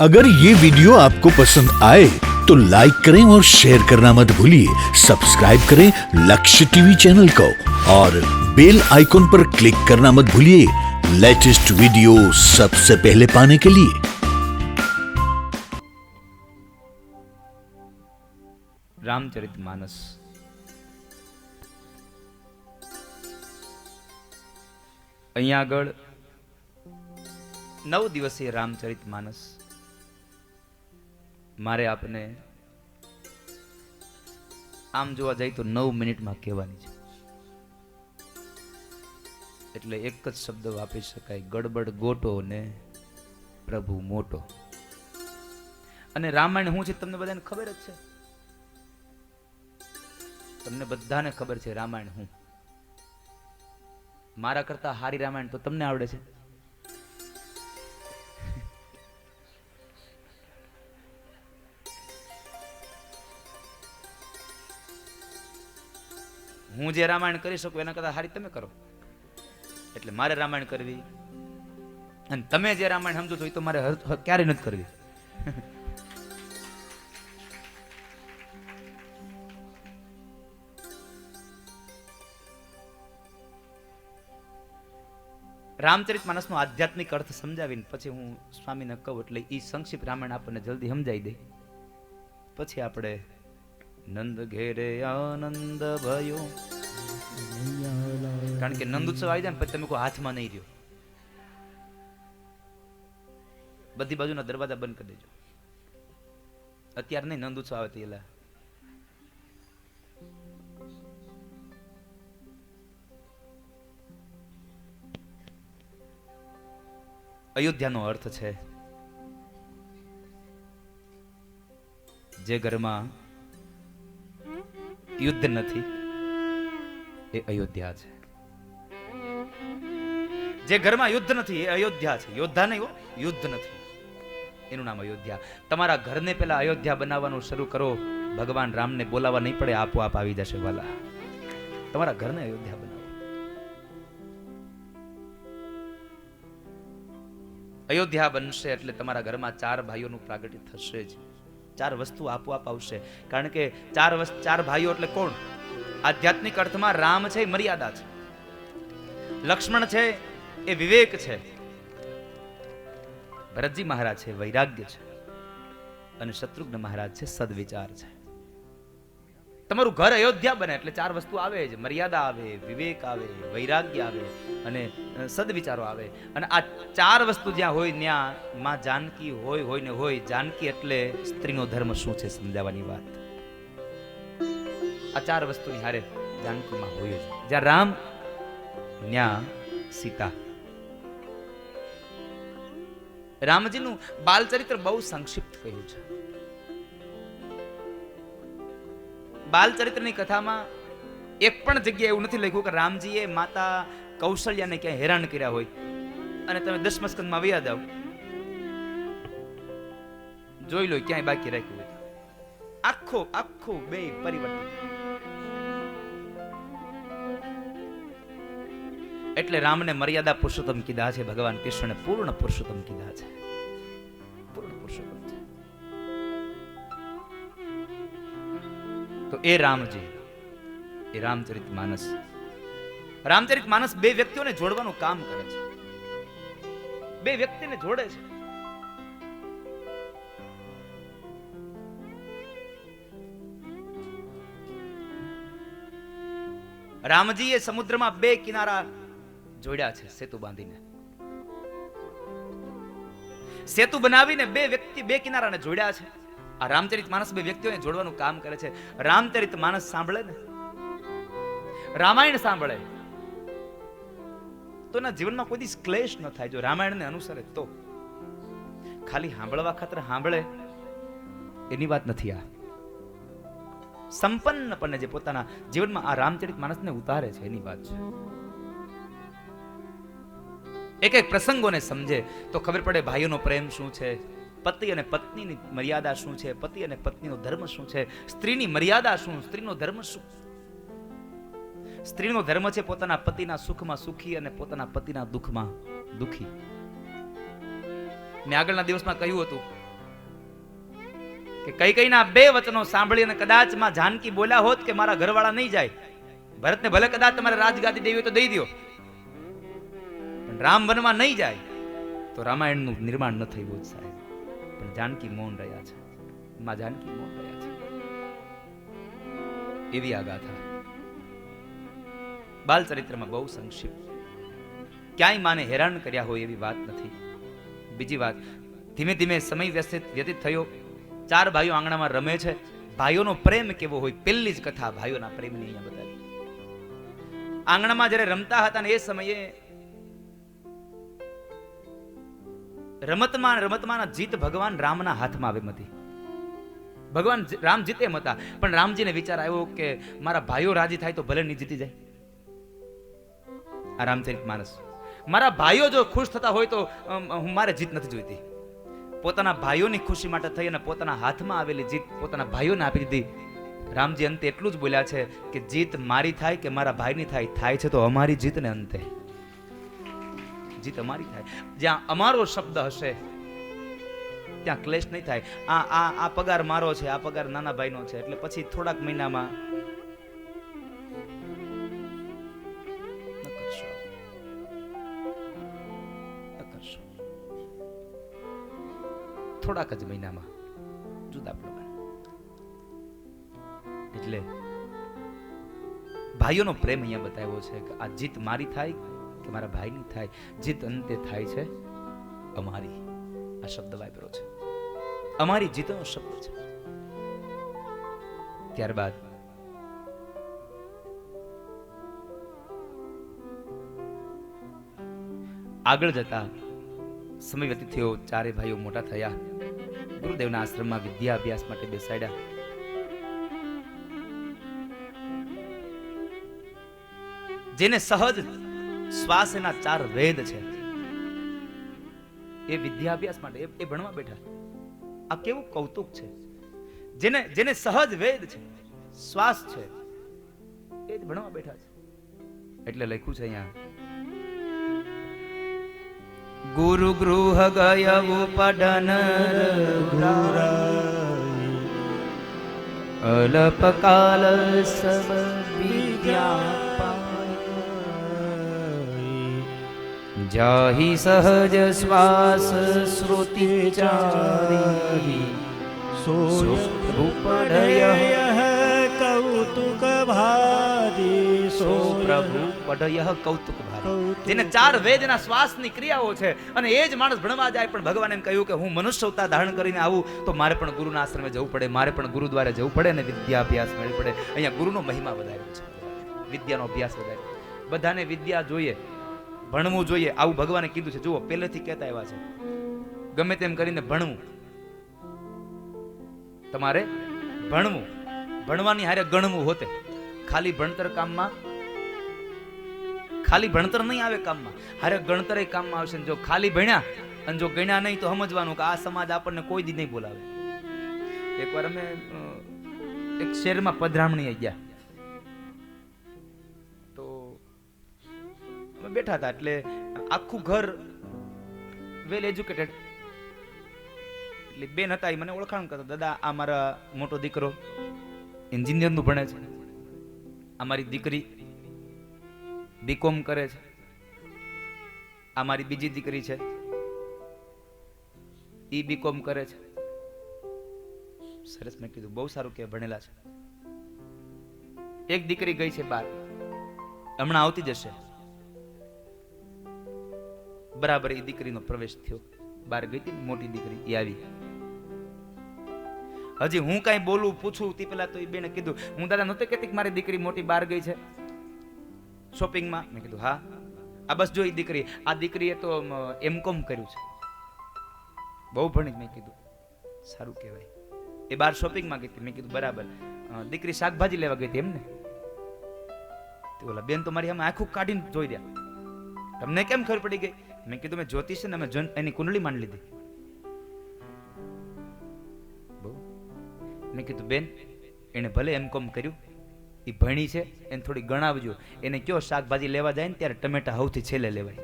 अगर ये वीडियो आपको पसंद आए तो लाइक करें और शेयर करना मत भूलिए। सब्सक्राइब करें लक्ष्य टीवी चैनल को और बेल आइकॉन पर क्लिक करना मत भूलिए लेटेस्ट वीडियो सबसे पहले पाने के लिए। રામચરિતમાનસ અહીંયા આગળ 9 દિવસીય રામચરિતમાનસ મારે આપને આમ જોવા જાય તો 9 મિનિટમાં કહેવાની છે, એટલે એક જ શબ્દ વાપરી શકાય, ગડબડ ગોટો ને પ્રભુ મોટો. અને રામાયણ શું છે તમને બધાને ખબર જ છે, તમને બધાને ખબર છે રામાયણ હું. મારા કરતા હારી રામાયણ તો તમને આવડે છે. હું જે રામાયણ કરી શકું એના કરતા હારી તમે કરો, એટલે મારે રામાયણ કરવી, અને તમે જે રામાયણ સમજો છો એ તો મારે ક્યારે નથી કરવી. રામચરિતમાનસનો આધ્યાત્મિક અર્થ સમજાવીને પછી હું સ્વામીને કહું, એટલે એ સંક્ષિપ્ત રામાયણ આપણને જલ્દી સમજાવી દે. પછી આપણે નંદ ઘેરે આનંદ ભયો, કારણ કે નંદ ઉત્સવ આવી જાય ને પછી તમે કોઈ હાથમાં નહીં રહ્યો, બધી બાજુના દરવાજા બંધ કરી દેજો. અત્યારે નહીં, નંદ ઉત્સવ આવે તેલા અયોધ્યાનો અર્થ છે જે ઘરમાં યુદ્ધ નથી એ અયોધ્યા છે. જે ઘરમાં યુદ્ધ નથી એ અયોધ્યા છે. યોદ્ધા નહીં હો, યુદ્ધ નથી, એનું નામ અયોધ્યા. તમારા ઘરને પેલા અયોધ્યા બનાવવાનું શરૂ કરો, ભગવાન રામને બોલાવવા નહીં પડે, આપોઆપ આવી જશે વાલા. તમારા ઘરને અયોધ્યા બનાવો. અયોધ્યા બનશે એટલે તમારા ઘરમાં 4 ભાઈઓનું પ્રાગટ્ય થશે જ. 4 વસ્તુ આપોઆપ આવશે, કારણ કે 4 ભાઈઓ એટલે કોણ? આધ્યાત્મિક અર્થમાં રામ છે એ મર્યાદા છે, લક્ષ્મણ છે એ વિવેક છે, ભરતજી મહારાજ છે વૈરાગ્ય છે, અને શત્રુઘ્ન મહારાજ છે સદવિચાર છે. તમારું ઘર અયોધ્યા બને એટલે 4 વસ્તુ આવે જ, મર્યાદા આવે, વિવેક આવે, વૈરાગ્ય આવે અને સદવિચારો આવે. અને આ 4 વસ્તુ જ્યાં હોય ત્યાં માં જાનકી હોય ને હોય. જાનકી એટલે સ્ત્રીનો ધર્મ શું છે સમજાવવાની વાત. આ 4 વસ્તુની હારે જાનકીમાં હોય જ. જ્યાં રામ ત્યાં સીતા. રામજીનું બાલચરિત્ર બહુ સંક્ષિપ્ત કહ્યું છે. બાલચરિત્રની કથામાં એક પણ જગ્યાએ એવું નથી લખ્યું કે રામજીએ માતા કૌશલ્યાને ક્યાંય હેરાન કર્યા હોય. અને તમે 10મા સ્કંદમાં વ્યા જાવ, જોઈ લો ક્યાંય બાકી રાખ્યું હોય. આખો બે પરિવર્તન. એટલે રામને મર્યાદા પુરુષોત્તમ કીધા છે, ભગવાન કૃષ્ણને પૂર્ણ પુરુષોત્તમ કીધા છે. પૂર્ણ પુરુષોત્તમ છે તો એ રામજી, એ રામચરિતમાનસ. રામચરિતમાનસ 2 વ્યક્તિઓને જોડવાનું કામ કરે છે, 2 વ્યક્તિને જોડે છે. રામજીએ સમુદ્રમાં 2 કિનારા જોડ્યા છે સેતુ બાંધીને. સેતુ બનાવીને 2 વ્યક્તિ 2 કિનારાને જોડ્યા છે. આ રામચરિતમાનસ 2 વ્યક્તિઓને જોડવાનું કામ કરે છે. રામચરિતમાનસ સાંભળે ને, રામાયણ સાંભળે તો એના જીવનમાં કોઈ દિવસ ક્લેશ ન થાય. જો રામાયણને અનુસરે તો. ખાલી સાંભળવા ખાતર સાંભળે એની વાત નથી. આ સંપન્નપણે જે પોતાના જીવનમાં આ રામચરિતમાનસને ઉતારે છે એની વાત છે. એક પ્રસંગોને સમજે તો ખબર પડે ભાઈઓનો પ્રેમ શું છે, પતિ અને પત્નીની મર્યાદા શું છે, પતિ અને પત્નીનો ધર્મ શું છે, સ્ત્રીની મર્યાદા શું, સ્ત્રીનો ધર્મ શું. સ્ત્રીનો ધર્મ છે પોતાના પતિના સુખમાં સુખી અને પોતાના પતિના દુઃખમાં દુઃખી. મેં આગળના દિવસમાં કહ્યું હતું કે કૈકેયીના બે વચનો સાંભળી અને કદાચ માં જાનકી બોલ્યા હોત કે મારા ઘરવાળા નહીં જાય, ભરતને ભલે કદાચ તમારે રાજગાદી દેવી હોય તો દઈ દો, પણ રામ વનમાં નહીં જાય તો રામાયણનું નિર્માણ ન થયું હોત સાહેબ. પણ જાનકી મૌન રહ્યા છે, માં જાનકી મૌન રહ્યા છે. એવી આ ગાથા બાલ ચરિત્રમાં બહુ સંક્ષિપ્ત, ક્યાંય માને હેરાન કર્યા હોય એવી વાત નથી. બીજી વાત, ધીમે ધીમે સમય વ્યતીત થયો, ચાર ભાઈઓ આંગણામાં રમે છે. ભાઈઓનો પ્રેમ કેવો હોય, પહેલી જ કથા ભાઈઓના પ્રેમની અહીંયા બતાવી. આંગણામાં જ્યારે રમતા હતા ને એ સમયે રમતમાં જીત ભગવાન રામના હાથમાં આવે હતી. ભગવાન રામ જીતે એમ હતા, પણ રામજીને વિચાર આવ્યો કે મારા ભાઈઓ રાજી થાય તો ભલે નહીં જીતી જાય. આ રામચરિતમાનસ, મારા ભાઈઓ જો ખુશ થતા હોય તો મારે જીત નથી જોઈતી. પોતાના ભાઈઓની ખુશી માટે થઈ અને પોતાના હાથમાં આવેલી જીત પોતાના ભાઈઓને આપી દીધી. રામજી અંતે એટલું જ બોલ્યા છે કે જીત મારી થાય કે મારા ભાઈની થાય છે તો અમારી જીત ને અંતે જીત અમારી થાય. જ્યાં અમારો શબ્દ હશે ત્યાં ક્લેશ નહીં થાય. આ પગાર મારો છે, આ પગાર નાના ભાઈનો છે, એટલે પછી થોડાક મહિનામાં થોડાક જ મહિનામાં જુદા પડવા. એટલે ભાઈઓનો પ્રેમ અહીંયા બતાવ્યો છે કે આ જીત મારી થાય કે મારા ભાઈની થાય, જીત અંતે થાય છે અમારી. આ શબ્દ વાપર્યો છે, અમારી જીતનો શબ્દ છે. ત્યારબાદ આગળ જતા સમય વ્યતીત થયો, ચારે ભાઈઓ મોટા થયા, ગુરુદેવના આશ્રમમાં વિદ્યા અભ્યાસ માટે બેસાડ્યા. જેને સહજ શ્વાસ એના ચાર વેદ છે એ વિદ્યા અભ્યાસ માટે એ ભણવા બેઠા. આ કેવું કૌતુક છે. જેને સહજ વેદ છે, શ્વાસ છે, એ જ ભણવા બેઠા છે. એટલે લખ્યું છે અહીંયા, ગુરુ ગૃહ ગયવું પડન અલ્પકાલ સબ વિદ્યા જાહી સહજ શ્વાસ શ્રુતિ ચારી સુપ્રભુપડય કૌતુક ભારી સુપ્રભુ પડય કૌતુક ભારી. જેને ચાર વેદના શ્વાસની ક્રિયાઓ છે અને એ જ માણસ ભણવા જાય. પણ ભગવાને એમ કહ્યું કે હું મનુષ્ય અવતાર ધારણ કરીને આવું તો મારે પણ ગુરુના આશ્રમે જવું પડે, મારે પણ ગુરુ દ્વારા જવું પડે અને વિદ્યા અભ્યાસ કરવી પડે. અહીંયા ગુરુનો મહિમા વધાર્યો છે, વિદ્યાનો અભ્યાસ વધાર્યો. બધાને વિદ્યા જોઈએ, ભણવું જોઈએ, આવું ભગવાને કીધું છે. જુઓ, પહેલેથી કહેતા આવ્યા છે ગમે તેમ કરીને ભણવું, તમારે ભણવું, ભણવાની હારે ગણવું હોતે. ખાલી ભણતર કામમાં, ખાલી ભણતર નહીં આવે કામમાં, હારે ગણતર કામમાં આવશે. જો ખાલી ભણ્યા અને જો ગણ્યા નહીં તો સમજવાનું કે આ સમાજ આપણને કોઈ દી નહીં બોલાવે. એકવાર અમે એક શહેરમાં પધરામણી ગયા તો અમે બેઠા હતા. એટલે આખું ઘર વેલ એજ્યુકેટેડ. એટલે બેન હતા, એ મને ઓળખાણ કરતા, દાદા આ મારા મોટો દીકરો એન્જિનિયર નું ભણે છે, આ મારી દીકરી બીકોમ કરે છે, આ મારી બીજી દીકરી છે ઈ બીકોમ કરે છે. સરસ. મેં કીધું બહુ સારું કે ભણેલા છે. એક દીકરી ગઈ છે બહાર, હમણાં આવતી જશે. બરાબર એ દીકરીનો પ્રવેશ થયો. બહાર ગઈ હતી મોટી દીકરી, એ આવી. હજી હું કઈ બોલું પૂછું તે પેલા તો એ બેને કીધું, હું દાદા નહોતો કહેતી કે મારી દીકરી મોટી બહાર ગઈ છે શોપિંગમાં? મેં કીધું હા. આ બસ જો એ દીકરી, આ દીકરીએ તો એમકોમ કર્યું છે, બહુ ભણી. મેં કીધું સારું કહેવાય. એ બહાર શોપિંગમાં ગઈ હતી. મેં કીધું બરાબર. દીકરી શાકભાજી લેવા ગઈ હતી એમને? ઓલા બેન તો મારી આમ આખું કાઢીને જોઈ રહ્યા, તમને કેમ ખબર પડી ગઈ? મેં કીધું મેં જોતી છે ને, અમે એની કુંડળી માંડી લીધી. મેં કીધું બેન, એને ભલે એમકોમ કર્યું, એ ભણી છે, એને થોડી ગણાવજો. એને કયો શાકભાજી લેવા જાય ને ત્યારે ટમેટા સૌથી છેલ્લે લેવાય,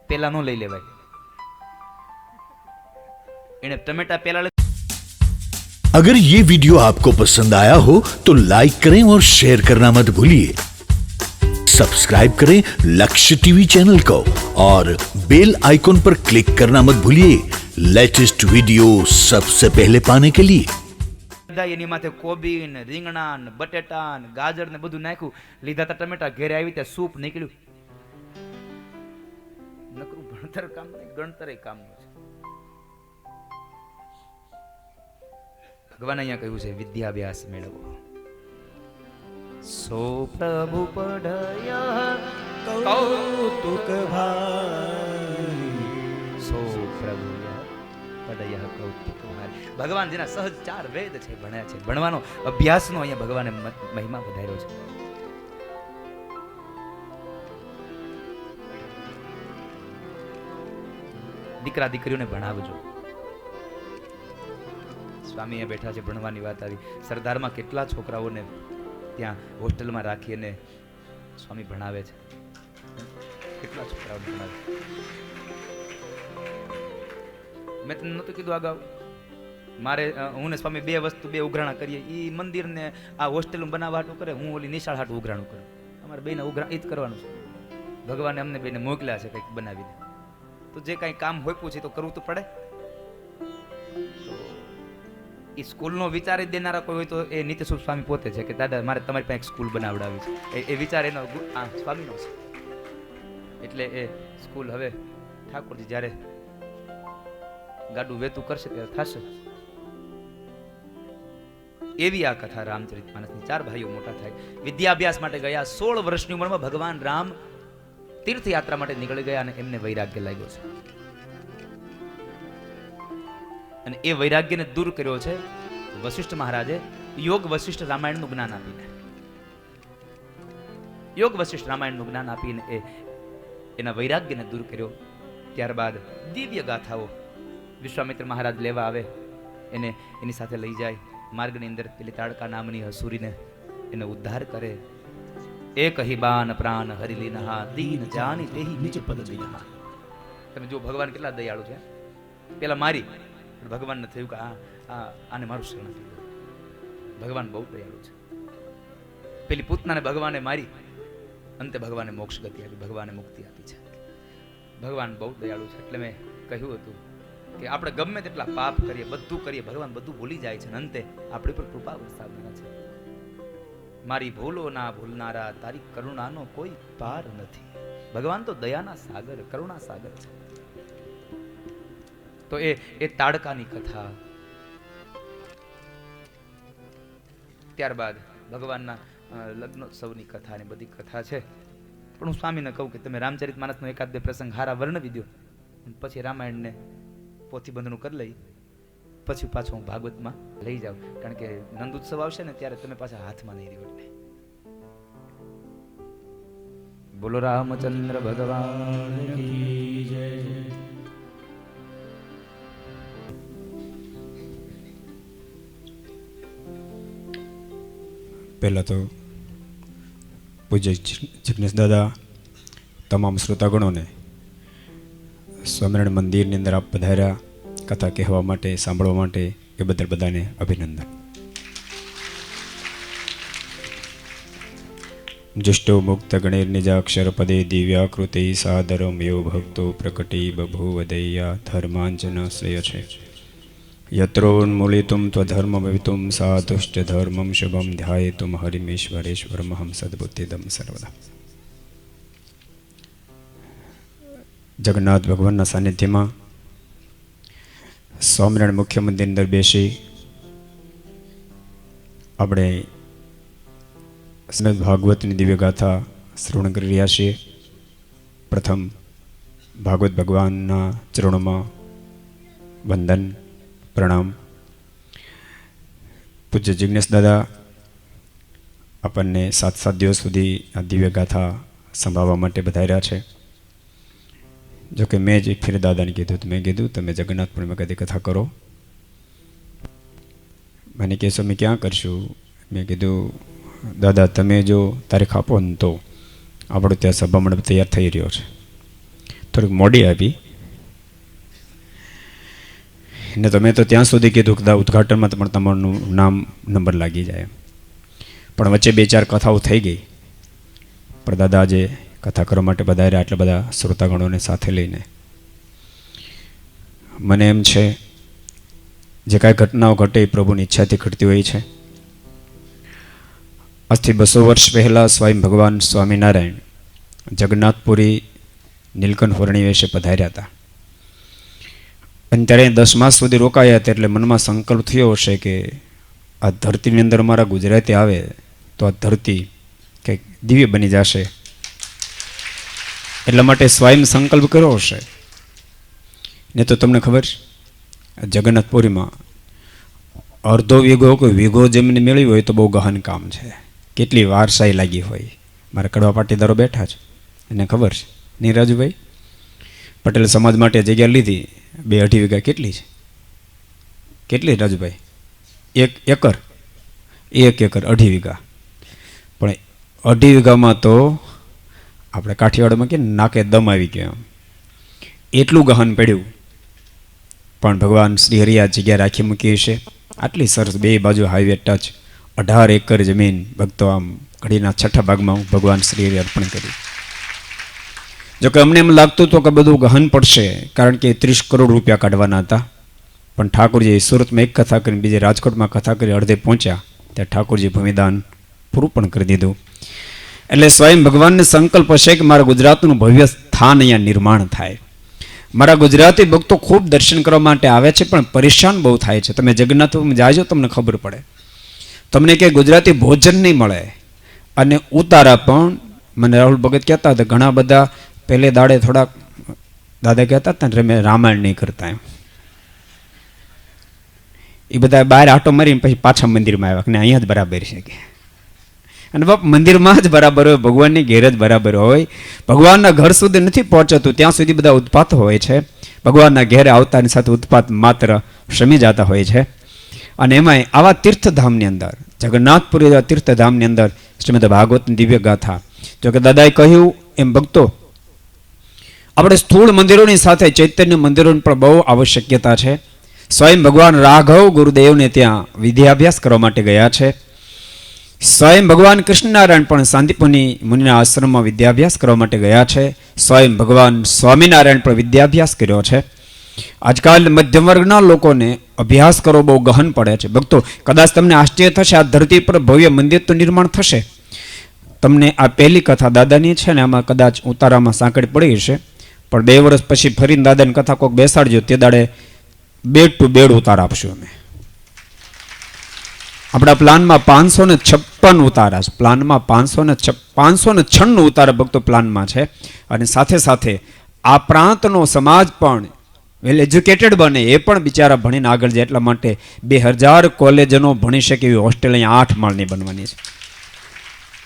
પેલા નો લઈ લેવાય. એને ટમેટા પેલા अगर ये वीडियो आपको पसंद आया हो तो लाइक करें और शेयर करना मत भूलिए। सब्सक्राइब करें लक्ष्य टीवी चैनल को और बेल आइकॉन पर क्लिक करना मत भूलिए लेटेस्ट वीडियो सबसे पहले पाने के लिए। એની માથે કોબી ને રીંગણા ને બટેટા ને ગાજર ને બધું નાખ્યું, લીધા તા ટમેટા, ઘેરે આવી ત્યાં સૂપ નીકળ્યું. નકરું ભણતર કામ નહીં, ગણતર કામ છે. ભગવાન અહીંયા કહ્યું છે વિદ્યાભ્યાસ મેળવો. સો પ્રભુ પઢય કૌતુક ભાઈ, સો પ્રભુ પઢય કૌતુક ભાઈ. ભગવાન જેના સહજ 4 વેદ છે ભણ્યા છે, ભણવાનો અભ્યાસનો અહીંયા ભગવાને મહિમા વધાર્યો છે. દીકરા દીકરીઓને ભણાવજો. સ્વામી અહીંયા બેઠા છે, ભણવાની વાત આવી. સરદારમાં કેટલા છોકરાઓને ત્યાં હોસ્ટેલમાં રાખી અને સ્વામી ભણાવે છે. કેટલા છોકરાઓ ભણાવે. મેં તમને નહોતું કીધું અગાઉ, મારે હું ને સ્વામી બે ઉઘરાણા કરીએ. એ મંદિરને આ હોસ્ટેલ બનાવવા હાટું કરે, હું ઓલી નિશાળ હાટું ઉઘરાણું કરું. અમારે બેને ઉઘરા એ જ કરવાનું છે. ભગવાને અમને બેને મોકલ્યા છે કંઈક બનાવીને, તો જે કાંઈ કામ હોઈપું છે તો કરવું તો પડે. એ સ્કૂલનો વિચાર જ દેનારા કોઈ હોય તો એ નિત્યસુખ સ્વામી પોતે છે કે દાદા મારે તમારી પાસે એક સ્કૂલ બનાવડાવી છે. એ વિચાર એનો સ્વામીનો છે. એટલે એ સ્કૂલ હવે ઠાકોરજી જ્યારે ગાડું વેતું કરશે ત્યારે થશે. એવી આ કથા રામચરિત માનસની. 4 ભાઈઓ મોટા થાય, વિદ્યાભ્યાસ માટે ગયા. 16 વર્ષની ઉંમરમાં ભગવાન રામ તીર્થયાત્રા માટે નીકળી ગયા અને એમને વૈરાગ્ય લાગ્યો છે. અને એ વૈરાગ્યને દૂર કર્યો છે વશિષ્ઠ મહારાજે યોગ વશિષ્ઠ રામાયણનું જ્ઞાન આપીને. યોગ વશિષ્ઠ રામાયણનું જ્ઞાન આપીને એના વૈરાગ્યને દૂર કર્યો. ત્યારબાદ દિવ્ય ગાથાઓ વિશ્વામિત્ર મહારાજ લેવા આવે, એને એની સાથે લઈ જાય. માર્ગની અંદર પેલી તાડકા નામની હસુરીને એને ઉદ્ધાર કરે. એક હિબાન પ્રાણ હરિલીનહા દીન જાની તેહી નિજ પદ દીનહા. તમે જો ભગવાન કેટલા દયાળુ છે. પેલા મારી ભગવાનને થયું કે આને મારું શરણ આપી દો. ભગવાન બહુ દયાળુ છે. પેલી પૂતનાને ભગવાને મારી, અંતે ભગવાને મોક્ષ ગતિ આપી, ભગવાને મુક્તિ આપી છે. ભગવાન બહુ દયાળુ છે. એટલે મેં કહ્યું હતું કે આપણે ગમે તેટલા પાપ કરીએ, બધું કરીએ, ભગવાન બધું ભૂલી જાય છે. અંતે આપણી પર કૃપા વરસાવવાના છે. મારી ભૂલો ના ભૂલનારા, તારી કરુણાનો કોઈ પાર નથી. ભગવાન તો દયાના સાગર, કરુણા સાગર છે. તો એ તાડકાની કથા. ત્યારબાદ ભગવાનના લગ્નોત્સવની કથા ને બધી કથા છે. પણ હું સ્વામીને કહું કે તમે રામચરિત માનસનો એકાદ બે પ્રસંગ હારા વર્ણવી દો, પછી રામાયણને પોથીબંધનું કરી લઈ, પછી પાછો હું ભાગવતમાં લઈ જાઉં. કારણ કે નંદોત્સવ આવશે ને ત્યારે તમે પાછા હાથમાં નહીં રહ્યો. એટલે બોલો રામચંદ્ર ભગવાન કી જય. પહેલાં તો પૂજ્ય જિગ્નેશ દાદા, તમામ શ્રોતાગણોને સ્વામિનારાયણ મંદિરની અંદર આપ પધાર્યા કથા કહેવા માટે, સાંભળવા માટે, એ બદલ બધાને અભિનંદન. જુષ્ટો મુક્ત ગણેર નિજાક્ષર પદે દિવ્યાકૃતિ સાદરમ યો ભક્તો પ્રકટી બભૂવદૈયા ધર્માંજન શ્રેય છે. યત્રોન્મૂલિતુમ ત્વધર્મમિતુમ સાધુશ્ચ ધર્મમ શુભમ ધ્યાયેતુમ હરિમેશ્વરેશ્વરમહં સદબુદ્ધિદમ સર્વદા. જગન્નાથ ભગવાનના સાનિધ્યમાં સ્વામિનારાયણ મુખ્ય મંદિર અંદર બેસી આપણે શ્રીમદ ભાગવતની દિવ્ય ગાથા શ્રવણ કરી રહ્યા છીએ. પ્રથમ ભાગવત ભગવાનના ચરણોમાં વંદન પ્રણામ. પૂજ્ય જિગ્નેશ દાદા આપણને 7 દિવસ સુધી આ દિવ્ય ગાથા સંભાળવા માટે બધાર્યા છે. જોકે મેં જ ફેર દાદાને કીધું, મેં કીધું તમે જગન્નાથ પૂર્ણિમા કદી કથા કરો. મને કહે અમે ક્યાં કરશું? મેં કીધું દાદા તમે જો તારીખ આપો ને તો આપણો ત્યાં સભા મંડપ તૈયાર થઈ રહ્યો છે. થોડીક મોડી આવી ને તો મેં તો ત્યાં સુધી કીધું કે ઉદ્ઘાટનમાં પણ તમારું નામ નંબર લાગી જાય, પણ વચ્ચે 2-4 કથાઓ થઈ ગઈ. પણ દાદા આજે કથા કરવા માટે પધાર્યા, આટલા બધા શ્રોતાગણોને સાથે લઈને મને એમ છે જે કાંઈ ઘટનાઓ ઘટે એ પ્રભુની ઈચ્છાથી ઘટતી હોય છે. આજથી 200 વર્ષ પહેલાં સ્વયં ભગવાન સ્વામિનારાયણ જગન્નાથપુરી નીલકંઠ વર્ણિવેશે પધાર્યા હતા. અને ત્યારે 10 માસ સુધી રોકાયા હતા. એટલે મનમાં સંકલ્પ થયો હશે કે આ ધરતીની અંદર મારા ગુજરાતી આવે તો આ ધરતી કંઈક દિવ્ય બની જશે, એટલા માટે સ્વયં સંકલ્પ કર્યો હશે. ને તો તમને ખબર છે જગન્નાથપુરીમાં અડધો વીઘો કે વીઘો જમીન મેળવી હોય તો બહુ ગહન કામ છે. કેટલી વારસાઈ લાગી હોય. મારા કડવા પાટીદારો બેઠા છે, એને ખબર છે. નહીં રાજુભાઈ, પટેલ સમાજ માટે જગ્યા લીધી 2-2.5 વીઘા કેટલી છે? કેટલી રાજુભાઈ? 1 એકર 2.5 વીઘા. પણ 2.5 વીઘામાં તો આપણે કાઠિયાવાડમાં કે નાકે દમ આવી ગયો, એટલું ગહન પડ્યું. પણ ભગવાન શ્રી હરિ આ જગ્યા રાખી મૂકી છે. આટલી સરસ 2 બાજુ હાઈવે ટચ 18 એકર જમીન ભક્તો આમ ઘડીના 6ઠા ભાગમાં ભગવાન શ્રી હરિ અર્પણ કરી. જોકે અમને એમ લાગતું હતું કે બધું ગહન પડશે, કારણ કે 30 કરોડ રૂપિયા કાઢવાના હતા. પણ ઠાકોરજી સુરતમાં એક કથા કરીને બીજે રાજકોટમાં કથા કરી અડધે પહોંચ્યા ત્યાં ઠાકોરજી ભૂમિદાન પૂરું પણ કરી દીધું. એટલે સ્વયં ભગવાનને સંકલ્પ હશે કે મારા ગુજરાતનું ભવ્ય સ્થાન અહીંયા નિર્માણ થાય. મારા ગુજરાતી ભક્તો ખૂબ દર્શન કરવા માટે આવે છે, પણ પરેશાન બહુ થાય છે. તમે જગન્નાથમાં જાજો તમને ખબર પડે. તમને કે ગુજરાતી ભોજન નહીં મળે. અને ઉતારા પણ મને રાહુલ ભગત કહેતા હતા ઘણા બધા પહેલે દાડે થોડાક દાદા કહેતા હતા ને મેં રામાયણ નહીં કરતા એમ. એ બધા બહાર આટો મારીને પછી પાછા મંદિરમાં આવ્યા કે અહીંયા જ બરાબર છે કે. અને બાપ મંદિરમાં જ બરાબર હોય, ભગવાનની ઘેર જ બરાબર હોય. ભગવાનના ઘર સુધી નથી પહોંચતું ત્યાં સુધી બધા ઉત્પાત હોય છે. ભગવાનના ઘેરે આવતાની સાથે ઉત્પાત માત્ર શમી જતા હોય છે. અને એમાંય આવા તીર્થધામની અંદર જગન્નાથપુરી એવા તીર્થધામની અંદર શ્રીમદ ભાગવતની દિવ્ય ગાથા. જોકે દાદાએ કહ્યું એમ ભક્તો આપણે સ્થૂળ મંદિરોની સાથે ચૈતન્ય મંદિરોની પણ બહુ આવશ્યકતા છે. સ્વયં ભગવાન રાઘવ ગુરુદેવને ત્યાં વિદ્યાભ્યાસ કરવા માટે ગયા છે. સ્વયં ભગવાન કૃષ્ણનારાયણ પણ શાંતિપુની મુનિના આશ્રમમાં વિદ્યાભ્યાસ કરવા માટે ગયા છે. સ્વયં ભગવાન સ્વામિનારાયણ પણ વિદ્યાભ્યાસ કર્યો છે. આજકાલ મધ્યમ વર્ગના લોકોને અભ્યાસ કરવો બહુ ગહન પડે છે. ભક્તો કદાચ તમને આશ્ચર્ય થશે, આ ધરતી પર ભવ્ય મંદિર તો નિર્માણ થશે. તમને આ પહેલી કથા દાદાની છે ને આમાં કદાચ ઉતારામાં સાંકળી પડી હશે, પણ 2 વર્ષ પછી ફરીને દાદાની કથા કોઈક બેસાડજો, તે દાડે બેડ ટુ બેડ ઉતાર આપશું અમે. આપણા પ્લાનમાં 556 ઉતારા છે. પ્લાનમાં 596 ઉતારા ભક્તો પ્લાનમાં છે. અને સાથે સાથે આ પ્રાંતનો સમાજ પણ વેલ એજ્યુકેટેડ બને, એ પણ બિચારા ભણીને આગળ જાય. એટલા માટે 2000 કોલેજનો ભણી શકે એવી હોસ્ટેલ અહીંયા 8 માળની બનવાની છે.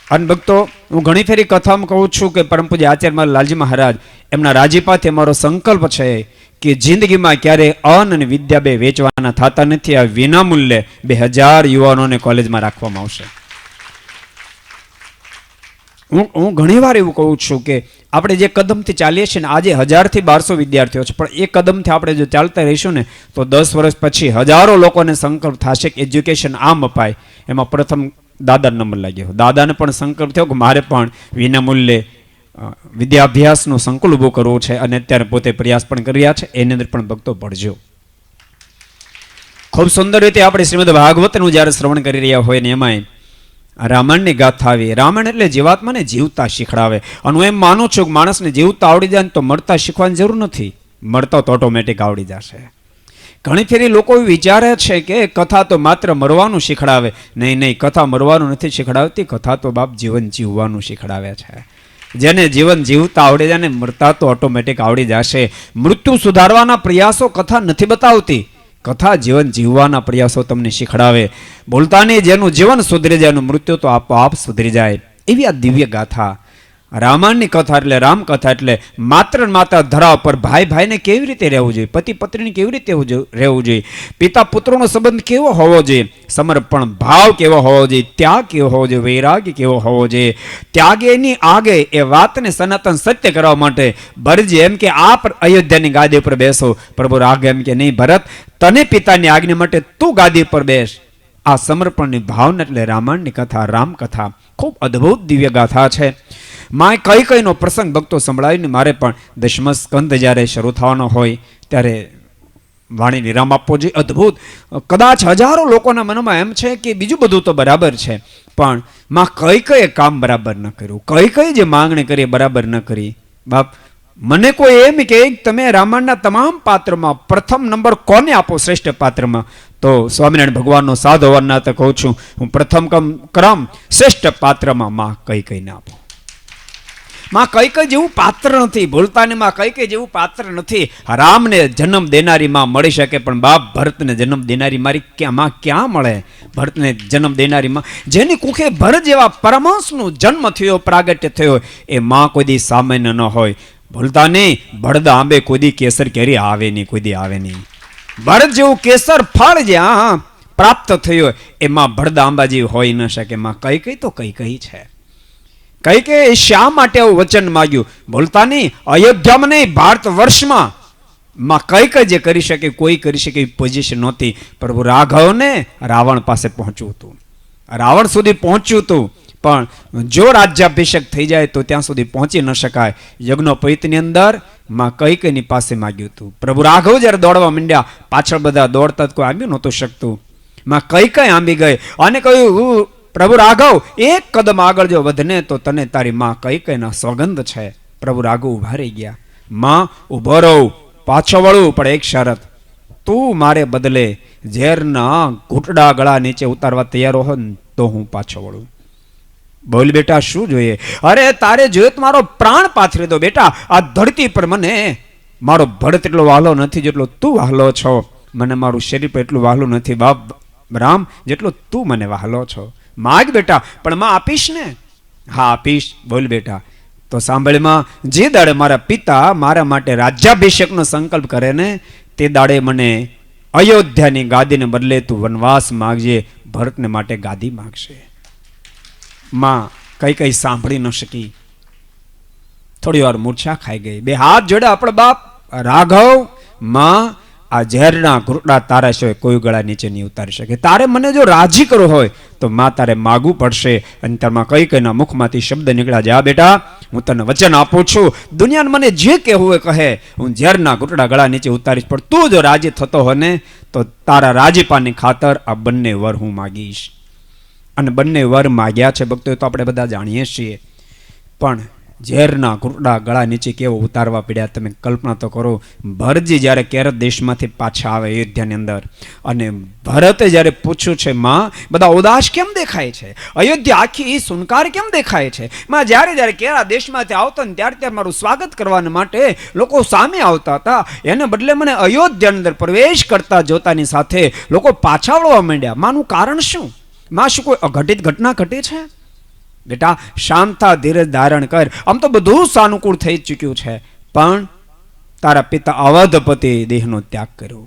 અને ભક્તો હું ઘણી ફેરી કથામાં કહું છું કે પરમ પૂજ્ય આચાર્ય મારા લાલજી મહારાજ એમના રાજીપાથી અમારો સંકલ્પ છે કે જિંદગીમાં ક્યારેય અન્ન અને વિદ્યા બે વેચવાના થતા નથી. આ વિના મૂલ્યે 2000 યુવાનોને કોલેજમાં રાખવામાં આવશે. હું ઘણીવાર એવું કહું છું કે આપણે જે કદમથી ચાલીએ છીએ ને આજે 1000 થી 1200 વિદ્યાર્થીઓ છે, પણ એ કદમથી આપણે જો ચાલતા રહીશું ને તો 10 વર્ષ પછી હજારો લોકોને સંકલ્પ થશે કે એજ્યુકેશન આમ અપાય. એમાં પ્રથમ દાદા નંબર લાગ્યો. દાદાને પણ સંકલ્પ થયો કે મારે પણ વિના મૂલ્યે વિદ્યાભ્યાસનું સંકુલ ઊભું કરવું છે અને અત્યારે પોતે પ્રયાસ પણ કરી રહ્યા છે. એની અંદર પણ ભક્તો ભળજો. ખૂબ સુંદર રીતે આપણે શ્રીમદ ભાગવતનું જ્યારે શ્રવણ કરી રહ્યા હોય ને એમાંય રામાયણની ગાથા આવી. રામાયણ એટલે જીવાત્માને જીવતા શીખડાવે. અને હું એમ માનું છું કે માણસને જીવતા આવડી જાય ને તો મળતા શીખવાની જરૂર નથી, મળતા તો ઓટોમેટિક આવડી જશે. ઘણી ફેરી લોકો વિચારે છે કે કથા તો માત્ર મરવાનું શીખડાવે. નહીં, કથા મરવાનું નથી શીખડાવતી, કથા તો બાપ જીવન જીવવાનું શીખડાવે છે. જેને જીવન જીવતા આવડે જાય ને મરતા તો ઓટોમેટિક આવડી જશે. મૃત્યુ સુધારવાના પ્રયાસો કથા નથી બતાવતી, કથા જીવન જીવવાના પ્રયાસો તમને શીખડાવે. બોલતા નહીં, જેનું જીવન સુધરી જાય એનું મૃત્યુ તો આપોઆપ સુધરી જાય. એવી આ દિવ્ય ગાથા રામાયણની કથા એટલે રામકથા એટલે માત્ર ને માત્ર ધરા પર ભાઈ ભાઈને કેવી રીતે રહેવું જોઈએ, પતિ પત્નીને કેવી રીતે રહેવું જોઈએ, પિતા પુત્રોનો સંબંધ કેવો હોવો જોઈએ, સમર્પણ ભાવ કેવો હોવો જોઈએ, ત્યાગ કેવો હોવો જોઈએ, વૈરાગ્ય કેવો હોવો જોઈએ. ત્યાગેની આગે એ વાતને સનાતન સત્ય કરવા માટે ભરતજી એમ કે આપ અયોધ્યાની ગાદી ઉપર બેસો. પ્રભુ રાઘવ એમ કે નહીં ભરત, તને પિતાની આજ્ઞા માટે તું ગાદી પર બેસ. આ સમર્પણની ભાવના એટલે રામાયણની કથા, રામકથા ખૂબ અદ્ભુત દિવ્ય ગાથા છે. માએ કઈ કઈનો પ્રસંગ ભક્તો સંભળાવીને મારે પણ દશમ સ્કંદ જ્યારે શરૂ થવાનો હોય ત્યારે વાણી વિરામ આપવો જોઈએ. અદ્ભુત, કદાચ હજારો લોકોના મનમાં એમ છે કે બીજું બધું તો બરાબર છે, પણ માં કઈ કઈ કામ બરાબર ન કર્યું, કઈ કઈ જે માંગણી કરી બરાબર ન કરી. બાપ, મને કોઈ એમ કે તમે રામાયણના તમામ પાત્રમાં પ્રથમ નંબર કોને આપો શ્રેષ્ઠ પાત્રમાં, તો સ્વામિનારાયણ ભગવાનનો સાધ હોવાના નાતે કહું છું, હું પ્રથમ ક્રમ શ્રેષ્ઠ પાત્રમાં માં કઈ કઈને આપો. માં કઈ કઈ જેવું પાત્ર નથી, ભૂલતા ને માં કઈ કઈ જેવું પાત્ર નથી. રામને જન્મ દેનારી માં મળી શકે, પણ બાપ ભરતને જન્મ દેનારી મારી માં ક્યાં મળે? ભરતને જન્મ દેનારી માં જેની કુખે ભરત જેવા પરમાંશનું જન્મ થયો, પ્રાગટ્ય થયો, એ માં કોઈ દી સામાન્ય ન હોય. ભૂલતા નહીં, બળદ આંબે કોઈ દી કેસર કેરી આવે નહીં, કોઈ દી આવે નહીં. ભરત જેવું કેસર ફળ જ્યાં પ્રાપ્ત થયો એમાં બળદ આંબા જેવી હોય ન શકે. માં કઈ કઈ તો કઈ કઈ છે. કઈ કે શા માટે આવું વચન માંગ્યું? ભૂલતા નહીં, અયોધ્યામાં નહીં, ભારત વર્ષમાં માં કઈ કઈ જે કરી શકે કોઈ કરી શકે એવી પોઝિશન નહોતી. પ્રભુ રાઘવને રાવણ પાસે પહોંચવું હતું, રાવણ સુધી પહોંચ્યું હતું, પણ જો રાજ્યાભિષેક થઈ જાય તો ત્યાં સુધી પહોંચી ન શકાય. યજ્ઞોપવિતની અંદર માં કઈ કઈની પાસે માંગ્યું હતું. પ્રભુ રાઘવ જ્યારે દોડવા માંડ્યા, પાછળ બધા દોડતા કોઈ આંબી નહોતું શકતું. માં કઈ કઈ આંબી ગઈ અને કહ્યું, પ્રભુ રાઘવ એક કદમ આગળ જો વધને તો તને તારી માં કઈ કઈના સોગંદ છે. પ્રભુ રાઘવ ઉભા રહી ગયા. માં ઉભો રહું, પાછો વળું, પણ એક શરત, તું મારે બદલે ઝેરના ઘૂંટડા ગળા નીચે ઉતારવા તૈયાર હો તો હું પાછો વળું. બોલ બેટા શું જોઈએ? અરે તારે જોઈએ તો મારો પ્રાણ પાથરી દો બેટા, આ ધરતી પર મને મારો ભરત એટલો વહાલો નથી જેટલો તું વહાલો છો. મને મારું શરીર પર એટલું વહાલું નથી બાપ રામ જેટલો તું મને વહાલો છો. માગ બેટા, પણ માં આપીશ ને? હા આપીશ. બોલ બેટા. તો સાંભળમાં, જે દાડે મારા પિતા મારા માટે રાજ્યાભિષેકનો સંકલ્પ કરે ને તે દાડે મને અયોધ્યાની ગાદીને બદલે તું વનવાસ માગજે. ભરતને માટે ગાદી માગશે. માં કઈ કઈ સાંભળી ન શકી, થોડી વાર મૂર્છા ખાઈ ગઈ. બે હાથ જોડે આપણે બાપ રાઘવ, માં આ ઝેરના ઘૂંટડા તારા સિવાય કોઈ ગળા નીચે નહીં ઉતારી શકે. તારે મને જો રાજી કરવો હોય તો માં તારે માગવું પડશે. અને તારમાં કઈ કઈના મુખમાંથી શબ્દ નીકળ્યા, જા બેટા હું તને વચન આપું છું, દુનિયાને મને જે કહેવું હોય કહે, હું ઝેરના ઘૂંટડા ગળા નીચે ઉતારીશ, પણ તું જો રાજી થતો હોય ને તો તારા રાજીપાની ખાતર આ બંને વર હું માગીશ. અને બંને વર માગ્યા છે ભક્તો, તો આપણે બધા જાણીએ છીએ. પણ ઝેરના ઘૂંટડા ગળા નીચે કેવો ઉતારવા પડ્યા, તમે કલ્પના તો કરો. ભરતજી જ્યારે કેરત દેશમાંથી પાછા આવે અયોધ્યાની અંદર, અને ભરતે જ્યારે પૂછ્યું છે, માં બધા ઉદાસ કેમ દેખાય છે, અયોધ્યા આખી સુનકાર કેમ દેખાય છે? માં જ્યારે જ્યારે કેરા દેશમાંથી આવતો ને ત્યારે ત્યારે મારું સ્વાગત કરવા માટે લોકો સામે આવતા હતા, એને બદલે મને અયોધ્યાની અંદર પ્રવેશ કરતા જોતાની સાથે લોકો પાછા વળવા માંડ્યા. માનું કારણ શું? માં શું કોઈ અઘટિત ઘટના ઘટી છે? બેટા શાંતા, ધીરજ ધારણ કર. આમ તો બધું સાનુકૂળ થઈ ચૂક્યું છે, પણ તારા પિતા અવધપતિ દેહનો ત્યાગ કર્યો.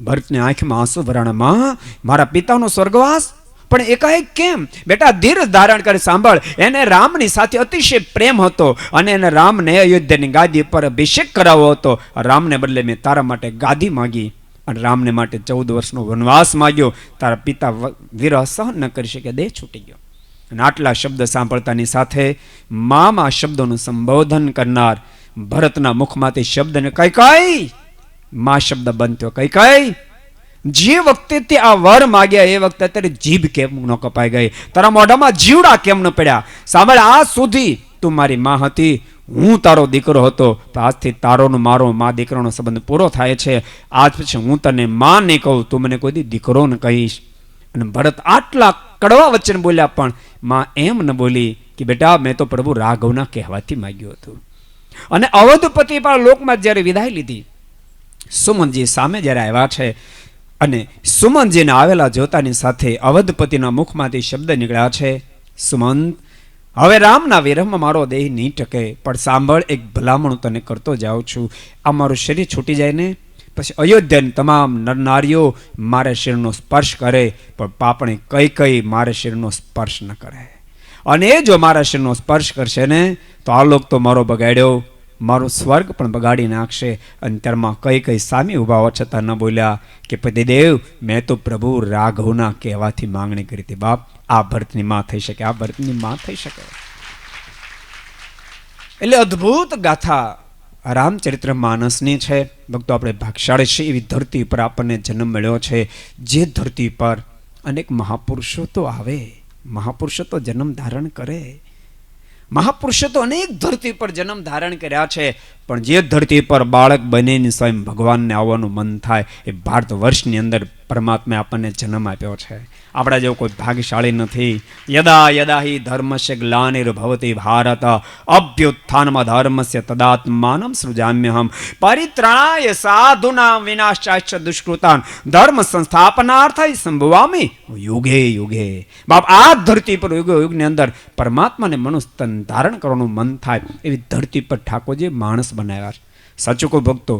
ભરતની આંખમાં આંસુ ભરાણામાં મારા પિતાનો સ્વર્ગવાસ, પણ એકાએક કેમ? બેટા ધીરજ ધારણ કરી સાંભળ. એને રામની સાથે અતિશય પ્રેમ હતો અને એને રામને અયોધ્યાની ગાદી પર અભિષેક કરાવવો હતો. રામને બદલે મેં તારા માટે ગાદી માંગી અને રામને માટે 14 વર્ષનો વનવાસ માંગ્યો. તારા પિતા વિરહ સહન ન કરી શકે, દેહ છૂટી ગયો. અને આટલા શબ્દ સાંભળતાની સાથે મામા શબ્દોનું સંબોધન કરનાર ભરતના મુખમાંથી શબ્દને કઈ કઈ માં શબ્દ બનતો. કઈ કઈ જે વખતે તે આ વર માગ્યા એ વખતે તારી જીભ કેમ ન કપાઈ ગઈ, તારા મોઢામાં જીવડા કેમ ન પડ્યા? સાંભળ, આજ સુધી તું મારી માં હતી, હું તારો દીકરો હતો, આજથી તારો ને મારો મા દીકરાનો સંબંધ પૂરો થાય છે. આજ પછી હું તને માં નહીં કહું, તું મને કોઈ દી દીકરો ને કહીશ. અને ભરત આટલા કડવા વચન બોલ્યા, પણ માં એમ ન બોલી કે બેટા મેં તો પ્રભુ રાઘવના કહેવાથી માગ્યું હતું. અને અવધપતિ પણ લોકમાં જ્યારે વિદાય લીધી, સુમનજી સામે જ્યારે આવ્યા છે, અને સુમનજીને આવેલા જોતાની સાથે અવધપતિના મુખમાંથી શબ્દ નીકળ્યા છે, સુમંત હવે રામના વિરહમાં મારો દેહ નહીં ટકે, પણ સાંભળ, એક ભલામણ હું તને કરતો જાઉં છું. આ મારું શરીર છૂટી જાય ને પછી અયોધ્યાની તમામ નરનારીઓ મારા શરીરનો સ્પર્શ કરે, પણ પાપણે કઈ કઈ મારા શરીરનો સ્પર્શ ન કરે. અને એ જો મારા શરીરનો સ્પર્શ કરશે ને તો આ લોક તો મારો બગાડ્યો, મારું સ્વર્ગ પણ બગાડી નાખશે. અને ત્યારમાં કઈ કઈ સામે ઊભા હોવા છતાં ન બોલ્યા કે પતિદેવ, મેં તો પ્રભુ રાઘવના કહેવાથી માંગણી કરી હતી. બાપ, આ ભરતની માં થઈ શકે, આ ભરતની માં થઈ શકે. એટલે અદ્ભુત ગાથા રામચરિત્ર માનસની છે. ભક્તો, આપણે ભાગશાળી છે એવી ધરતી પર આપણને જન્મ મળ્યો છે, જે ધરતી પર અનેક મહાપુરુષો તો આવે, મહાપુરુષો તો જન્મ ધારણ કરે, મહાપુરુષો તો અનેક ધરતી પર જન્મ ધારણ કર્યા છે. પણ જે ધરતી પર બાળક બનીને સ્વયં ભગવાનને આવવાનું મન થાય, એ ભારત વર્ષની અંદર પરમાત્માએ આપણને જન્મ આપ્યો છે. આપણા જેવો કોઈ ભાગ્યશાળી નથી. યદા યદા હિ ધર્મસ્ય ગ્લાનિર્ભવતિ ભારત અભ્યુત્થાનમાં ધર્મસ્ય તદાત્માનમ સૃજામ્યહમ પરિત્રાણાય સાધુનાં વિનાશાશ્ચ દુષ્કૃતાન ધર્મ સંસ્થાપનાર્થાય સંભવામિ યુગે યુગે. બાપ, આ ધરતી પર યુગે યુગની અંદર પરમાત્માને મનુષ્ય તન ધારણ કરવાનું મન થાય એવી ધરતી પર ઠાકોરજી માણસ બનાવ્યા છે. સાચું કહું ભક્તો,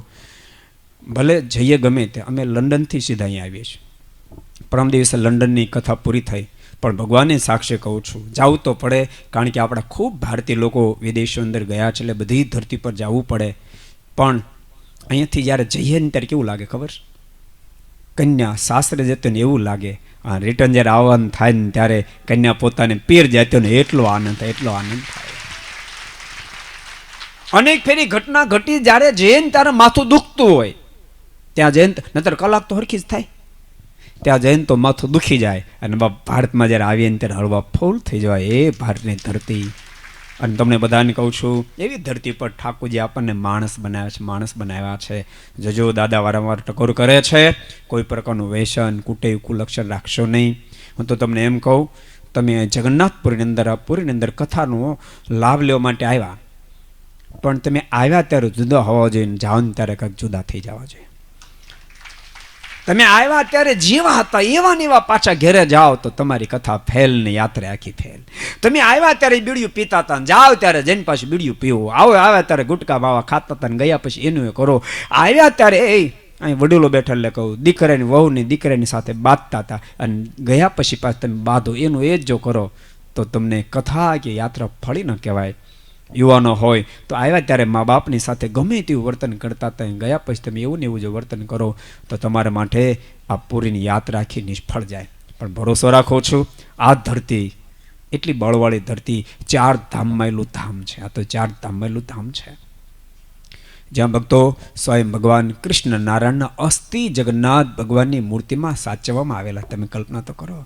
ભલે જઈએ ગમે તે, અમે લંડનથી સીધા અહીંયા આવીએ છીએ. પરમ દિવસે લંડનની કથા પૂરી થઈ, પણ ભગવાનને સાક્ષી કહું છું, જવું તો પડે, કારણ કે આપણા ખૂબ ભારતીય લોકો વિદેશો અંદર ગયા છે, એટલે બધી ધરતી પર જવું પડે. પણ અહીંયાથી જ્યારે જઈએ ને ત્યારે કેવું લાગે ખબર? કન્યા સાસરે જતો ને એવું લાગે, આ રિટર્ન જ્યારે આવવાનું થાય ને ત્યારે કન્યા પોતાને પીર જતો ને એટલો આનંદ થાય, એટલો આનંદ થાય. અનેક ફેરી ઘટના ઘટી, જ્યારે જઈને ત્યારે માથું દુખતું હોય, ત્યાં જઈને નતર કલાક તો હરખી જ થાય, ત્યાં જઈને તો માથું દુખી જાય. અને ભારતમાં જ્યારે આવીએ ને ત્યારે હળવા ફૂલ થઈ જવાય એ ભારતની ધરતી. અને તમને બધાને કહું છું, એવી ધરતી પર ઠાકોરજી આપણને માણસ બનાવ્યા છે, માણસ બનાવ્યા છે. જજો દાદા વારંવાર ટકોર કરે છે, કોઈ પ્રકારનું વ્યસન કુટેવ કુલક્ષણ રાખશો નહીં. હું તો તમને એમ કહું, તમે જગન્નાથપુરીની અંદર આ પુરીની અંદર કથાનો લાભ લેવા માટે આવ્યા, પણ તમે આવ્યા ત્યારે જુદા હોવા જોઈએ, જાઓ ને ત્યારે કંઈક જુદા થઈ જવા જોઈએ. તમે આવ્યા ત્યારે જેવા હતા એવા ને એવા પાછા ઘેરે જાઓ તો તમારી કથા ફેલ ને યાત્રા આખી ફેલ. તમે આવ્યા ત્યારે બીડીયું પીતા હતા, જાઓ ત્યારે જઈને પાછું બીડીયું પીવો. આવ્યા ત્યારે ગુટકા બાવા ખાતા હતા ને ગયા પછી એનું એ કરો. આવ્યા ત્યારે અહીં વડીલો બેઠા એટલે કહું, દીકરાની વહુની દીકરાની સાથે બાંધતા હતા, અને ગયા પછી પાછું તમે બાંધો, એનું એ જ જો કરો તો તમને કથા કે યાત્રા ફળી ન કહેવાય. યુવાનો હોય તો આવ્યા ત્યારે મા બાપની સાથે ગમે તેવું વર્તન કરતા હતા, ગયા પછી તમે એવું ને એવું જો વર્તન કરો તો તમારા માટે આ પૂરીની યાત્રા આખી નિષ્ફળ જાય. પણ ભરોસો રાખો છું, આ ધરતી એટલી બળવાળી ધરતી, 4 ધામમાંયલું ધામ છે. આ તો 4 ધામમાંયલું ધામ છે, જ્યાં ભક્તો સ્વયં ભગવાન કૃષ્ણ નારાયણના અસ્થિ જગન્નાથ ભગવાનની મૂર્તિમાં સાચવવામાં આવેલા. તમે કલ્પના તો કરો,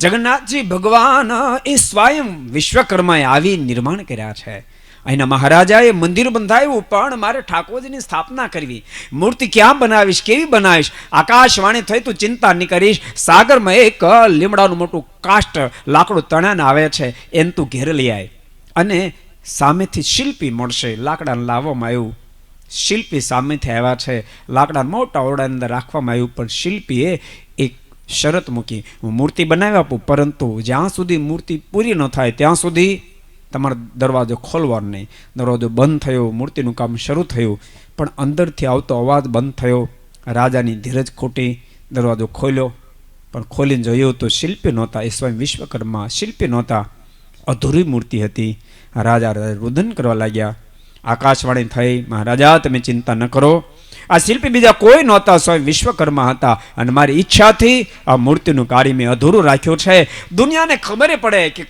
જગન્નાથજી ભગવાન એ સ્વયં વિશ્વકર્માએ આવી નિર્માણ કર્યા છે. અહીંના મહારાજાએ મંદિર બંધાવ્યું, પણ મારે ઠાકોરજીની સ્થાપના કરવી. મૂર્તિ ક્યાં બનાવીશ, કેવી બનાવીશ? આકાશવાણી થઈ તું ચિંતા નહીં કરીશ, સાગરમાં એક લીમડાનું મોટું કાષ્ટ લાકડું તણાને આવે છે, એને તું ઘેર લઈ આય, અને સામેથી શિલ્પી મળશે. લાકડાને લાવવામાં આવ્યું, શિલ્પી સામેથી આવ્યા છે, લાકડા મોટા ઓરડાની અંદર રાખવામાં આવ્યું, પણ શિલ્પીએ એક શરત મૂકી, હું મૂર્તિ બનાવી આપું, પરંતુ જ્યાં સુધી મૂર્તિ પૂરી ન થાય ત્યાં સુધી તમારો દરવાજો ખોલવાનો નહીં. દરવાજો બંધ થયો, મૂર્તિનું કામ શરૂ થયું, પણ અંદરથી આવતો અવાજ બંધ થયો. રાજાની ધીરજ ખોટી, દરવાજો ખોલ્યો, પણ ખોલીને જોયું તો શિલ્પી નહોતા, એ સ્વયં વિશ્વકર્મા શિલ્પી નહોતા, અધૂરી મૂર્તિ હતી. રાજા રુદન કરવા લાગ્યા. આકાશવાણી થઈ, મહારાજા તમે ચિંતા ન કરો, આ શિલ્પી બીજા કોઈ નહોતા, સ્વયં વિશ્વકર્મા હતા, અને મારી ઈચ્છાથી આ મૂર્તિનું કાર્ય મેં અધૂરું રાખ્યું છે. દુનિયાને ખબર પડે કે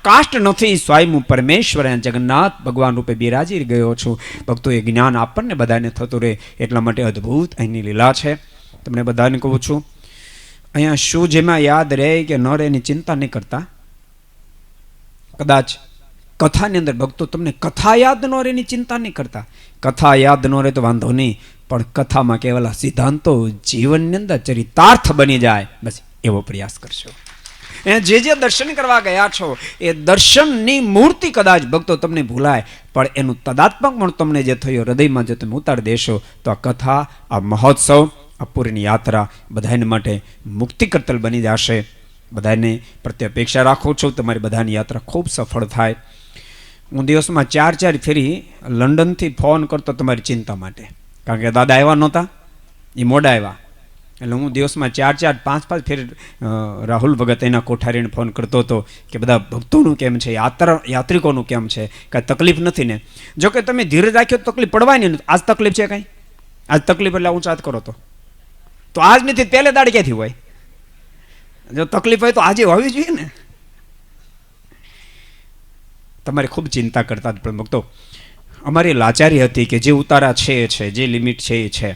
કાષ્ટ નથી, સ્વયં હું પરમેશ્વર જગન્નાથ ભગવાન રૂપે બિરાજી ગયો છું. ભક્તો, એ જ્ઞાન આપણને બધાને થતું રહે, એટલા માટે અદ્ભુત અહીંની લીલા છે. તમને બધાને કહું છું, અહીંયા શું જેમાં યાદ રહે કે ન રહે એની ચિંતા નહીં કરતા. કદાચ કથાની અંદર ભક્તો તમને કથા યાદ ન રહે એની ચિંતા નહીં કરતા. કથા યાદ ન રહે તો વાંધો નહીં, પણ કથામાં કેવલા સિદ્ધાંતો જીવનની અંદર ચરિતાર્થ બની જાય, બસ એવો પ્રયાસ કરશો. જે દર્શન કરવા ગયા છો એ દર્શનની મૂર્તિ કદાચ ભક્તો તમને ભૂલાય, પણ એનું તદાત્મક પણ તમને જે થયો હૃદયમાં જો તમે ઉતારી દેશો તો આ કથા, આ મહોત્સવ, આ પૂરીની યાત્રા બધાને માટે મુક્તિ કરતલ બની જશે. બધાને પ્રત્યે અપેક્ષા રાખું છું તમારી બધાની યાત્રા ખૂબ સફળ થાય. હું દિવસમાં 4 ફેરી લંડનથી ફોન કરતો તમારી ચિંતા માટે, કારણ કે દાદા આવ્યા નહોતા, એ મોડા આવ્યા, એટલે હું દિવસમાં 4 5 ફેરી રાહુલ ભગત એના કોઠારીને ફોન કરતો હતો કે બધા ભક્તોનું કેમ છે, યાત્રિકોનું કેમ છે, કાંઈ તકલીફ નથી ને. જો કે તમે ધીરજ રાખ્યો તકલીફ પડવાની નથી. આજ તકલીફ છે કાંઈ? આજ તકલીફ એટલે ઊંચાત કરો તો આજ નથી, પહેલે દાડ ક્યાંથી હોય? જો તકલીફ હોય તો આજે હોવી જોઈએ ને. તમારી ખૂબ ચિંતા કરતા પણ ભક્તો, અમારી લાચારી હતી કે જે ઉતારા છે એ છે, જે લિમિટ છે એ છે.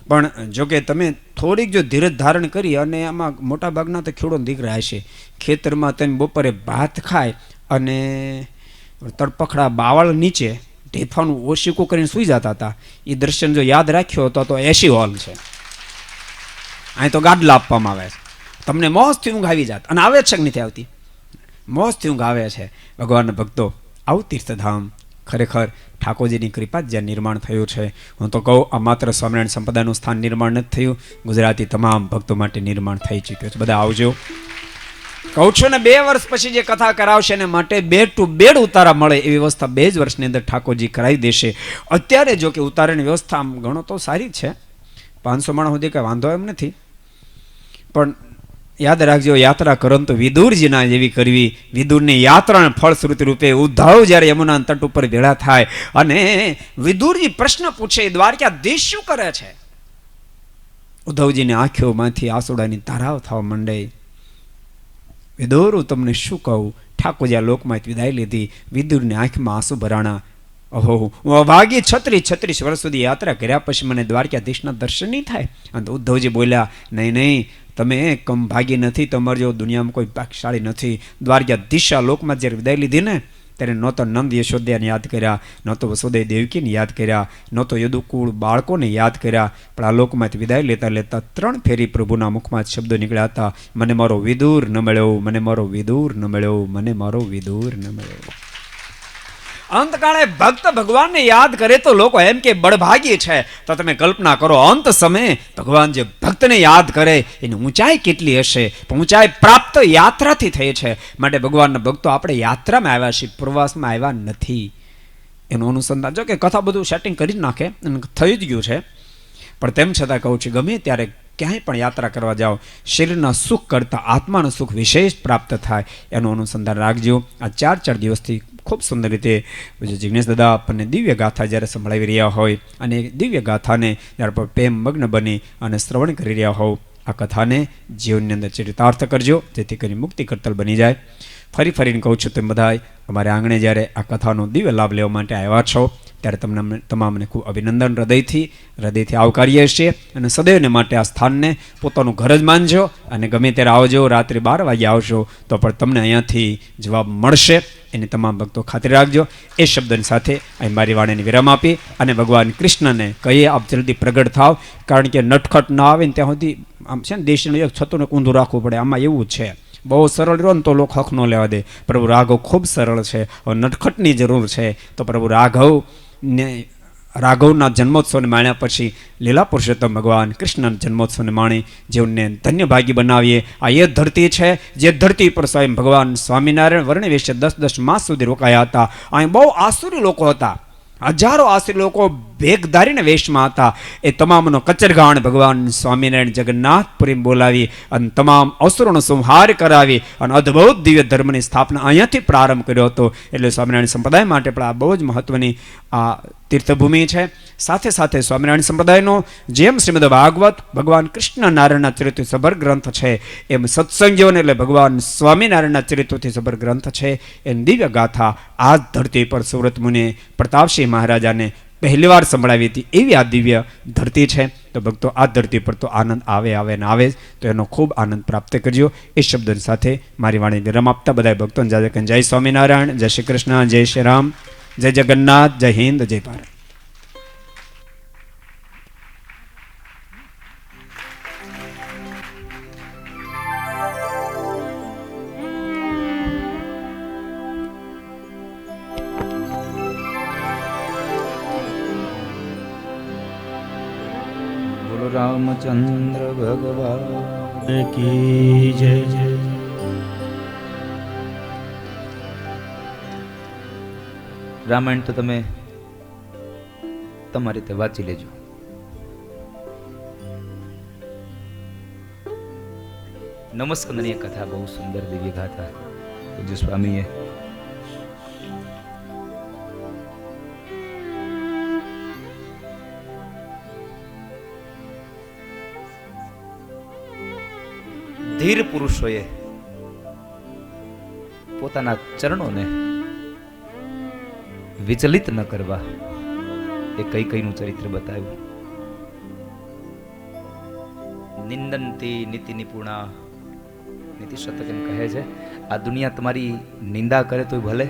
પણ જો કે તમે થોડીક જો ધીરજ ધારણ કરી, અને આમાં મોટા ભાગના તો ખેડૂત દીકરા હશે, ખેતરમાં તમે બપોરે ભાત ખાય અને તડપખડા બાવળ નીચે ઢેફાનું ઓશીકું કરીને સૂઈ જતા હતા, એ દર્શન જો યાદ રાખ્યો તો એસી હોલ છે. અહીં તો ગાડલા આપવામાં આવે છે, તમને મોજથી ઊંઘ આવી જાત. અને આવે છે કે નથી આવતી? મોજથી ઊંઘ આવે છે. ભગવાનના ભક્તો, આવું તીર્થધામ ખરેખર ઠાકોરજીની કૃપા જ્યાં નિર્માણ થયું છે. હું તો કહું, આ માત્ર સ્વામિનારાયણ સંપ્રદાયનું સ્થાન નિર્માણ નથી થયું, ગુજરાતી તમામ ભક્તો માટે નિર્માણ થઈ ચૂક્યું છે. બધા આવજો. કહું છું ને, 2 વર્ષ પછી જે કથા કરાવશે એને માટે બેડ ટુ બેડ ઉતારા મળે એવી વ્યવસ્થા 2 જ વર્ષની અંદર ઠાકોરજી કરાવી દેશે. અત્યારે જો કે ઉતારાની વ્યવસ્થા આમ ગણો તો સારી છે, 500 માણસ સુધી કંઈ વાંધો એમ નથી. પણ યાદ રાખજો, યાત્રા કરો તો વિદુરજીના જેવી કરવી. વિદુરની યાત્રાના ફળશ્રુતિ રૂપે ઉદ્ધવ જ્યારે યમુના તટ ઉપર ભેળા થાય અને વિદુરજી પ્રશ્ન પૂછે, દ્વારકાધીશ શું કરે છે? ઉદ્ધવજીની આંખોમાંથી આંસુડાની ધારાઓ થવા માંડે. વિદુર, તમને શું કહું? ઠાકોરજી આ લોકમાં વિદાય લીધી, વિદુરની આંખમાં આંસુ ભરાણા. ઓહો, હું અભાગી 36 વર્ષ સુધી યાત્રા કર્યા પછી મને દ્વારકાધીશના દર્શન નહીં થાય. અને ઉદ્ધવજી બોલ્યા, નહીં, તમે કમ ભાગી નથી, તમારે જો દુનિયામાં કોઈ ભાગશાળી નથી. દ્વારકાધીશ આ લોકમાં જ્યારે વિદાય લીધી ને, ત્યારે ન તો નંદ યશોદયાને યાદ કર્યા, ન તો વસુદેવ દેવકીને યાદ કર્યા, ન તો યદુકુળ બાળકોને યાદ કર્યા, પણ આ લોકમાંથી વિદાય લેતા 3 ફેરી પ્રભુના મુખમાં શબ્દો નીકળ્યા હતા, મને મારો વિદુર ન મળ્યો, મને મારો વિદુર ન મળ્યો, મને મારો વિદુર ન મળ્યો. અંતકાળે ભક્ત ભગવાનને યાદ કરે તો લોકો એમ કે બળભાગી છે. તો તમે કલ્પના કરો, અંત સમયે ભગવાન જે ભક્તને યાદ કરે એની ઊંચાઈ કેટલી હશે. પણ ઊંચાઈ પ્રાપ્ત યાત્રાથી થઈ છે. માટે ભગવાનના ભક્તો, આપણે યાત્રામાં આવ્યા છીએ, પ્રવાસમાં આવ્યા નથી. એનું અનુસંધાન, જો કે કથા બધું સેટિંગ કરી જ નાખે, થઈ જ ગયું છે. પણ તેમ છતાં કહું છું, ગમે ત્યારે ક્યાંય પણ યાત્રા કરવા જાઓ, શરીરના સુખ કરતાં આત્માનું સુખ વિશેષ પ્રાપ્ત થાય, એનું અનુસંધાન રાખજો. આ 4 દિવસથી ખૂબ સુંદર રીતે જિગ્નેશ દાદા આપણને દિવ્ય ગાથા જ્યારે સંભળાવી રહ્યા હોય, અને દિવ્ય ગાથાને જ્યારે પર પ્રેમ મગ્ન બની અને શ્રવણ કરી રહ્યા હોવ, આ કથાને જીવનની અંદર ચરિતાર્થ કરજો, જેથી કરી મુક્તિ કરતલ બની જાય. ફરીને કહું છું, તેમ બધા અમારે આંગણે જ્યારે આ કથાનો દિવ્ય લાભ લેવા માટે આવ્યા છો, ત્યારે તમને તમામને ખૂબ અભિનંદન હૃદયથી આવકારીએ છીએ. અને સદૈવને માટે આ સ્થાનને પોતાનું ઘર જ માનજો, અને ગમે ત્યારે આવજો, રાત્રે 12 વાગે આવશો તો પણ તમને અહીંયાથી જવાબ મળશે, એની તમામ ભક્તો ખાતરી રાખજો. એ શબ્દની સાથે અહીં મારી વાણીને વિરામ આપી અને ભગવાન કૃષ્ણને કહીએ, આપ જલ્દી પ્રગટ થાવ, કારણ કે નટખટ ના આવે ને ત્યાં સુધી આમ છે ને, દેશનું એક છતું ને ઊંધું રાખવું પડે. આમાં એવું જ છે, બહુ સરળ રહ્યો ને તો લોકો હક ન લેવા દે. પ્રભુ રાઘવ ખૂબ સરળ છે, હવે નટખટની જરૂર છે. તો પ્રભુ રાઘવના જન્મોત્સવને માણ્યા પછી લીલા પુરુષોત્તમ ભગવાન કૃષ્ણના જન્મોત્સવને માણી જીવનને ધન્યભાગી બનાવીએ. આ એ ધરતી છે જે ધરતી પર સ્વયં ભગવાન સ્વામિનારાયણ વર્ણિ વિશે 10 માસ સુધી રોકાયા હતા. અહીં બહુ આસુરી લોકો હતા, હજારો આસુરી લોકો ભેગધારીને વેશમાં હતા. એ તમામનો કચરગાણ ભગવાન સ્વામિનારાયણ જગન્નાથપુરી બોલાવી અને તમામ અસુરોનો સંહાર કરાવી અને અદ્ભુત દિવ્ય ધર્મની સ્થાપના અહીંયાથી પ્રારંભ કર્યો હતો. એટલે સ્વામિનારાયણ સંપ્રદાય માટે પણ આ બહુ જ મહત્વની આ તીર્થભૂમિ છે. સાથે સ્વામિનારાયણ સંપ્રદાયનો જેમ શ્રીમદ ભાગવત ભગવાન કૃષ્ણ નારાયણના ચરિત્ર સભર ગ્રંથ છે, એમ સત્સંગીઓને એટલે ભગવાન સ્વામિનારાયણના ચરિત્રોથી સભર ગ્રંથ છે. એની દિવ્ય ગાથા આ ધરતી પર સુરત મુનિએ પ્રતાપસિંહ મહારાજાને પહેલીવાર સંભળાવી હતી. એવી આ દિવ્ય ધરતી છે. તો ભક્તો, આ ધરતી પર તો આનંદ આવે ને આવે, તો એનો ખૂબ આનંદ પ્રાપ્ત કરજો. એ શબ્દોની સાથે મારી વાણી વિરામ આપતા બધા ભક્તોને જય સ્વામિનારાયણ, જય શ્રી કૃષ્ણ, જય શ્રી રામ, જય જગન્નાથ, જય હિન્દ, જય ભારત. રામચંદ્ર ભગવાન की जय. રામાયણ તો તમે તમારી રીતે વાંચી લેજો. નમસ્કંદની કથા બહુ સુંદર દિવ્ય ગાથા પૂજ્ય સ્વામીએ ધીર પુરુષોએ પોતાના ચરણોને વિચલિત ન કરવા એ કઈ કઈનું ચરિત્ર બતાવ્યું. નિંદંતી નીતિ નિપુણા, નીતિ શતક એમ કહે છે, આ દુનિયા તમારી નિંદા કરે તોય ભલે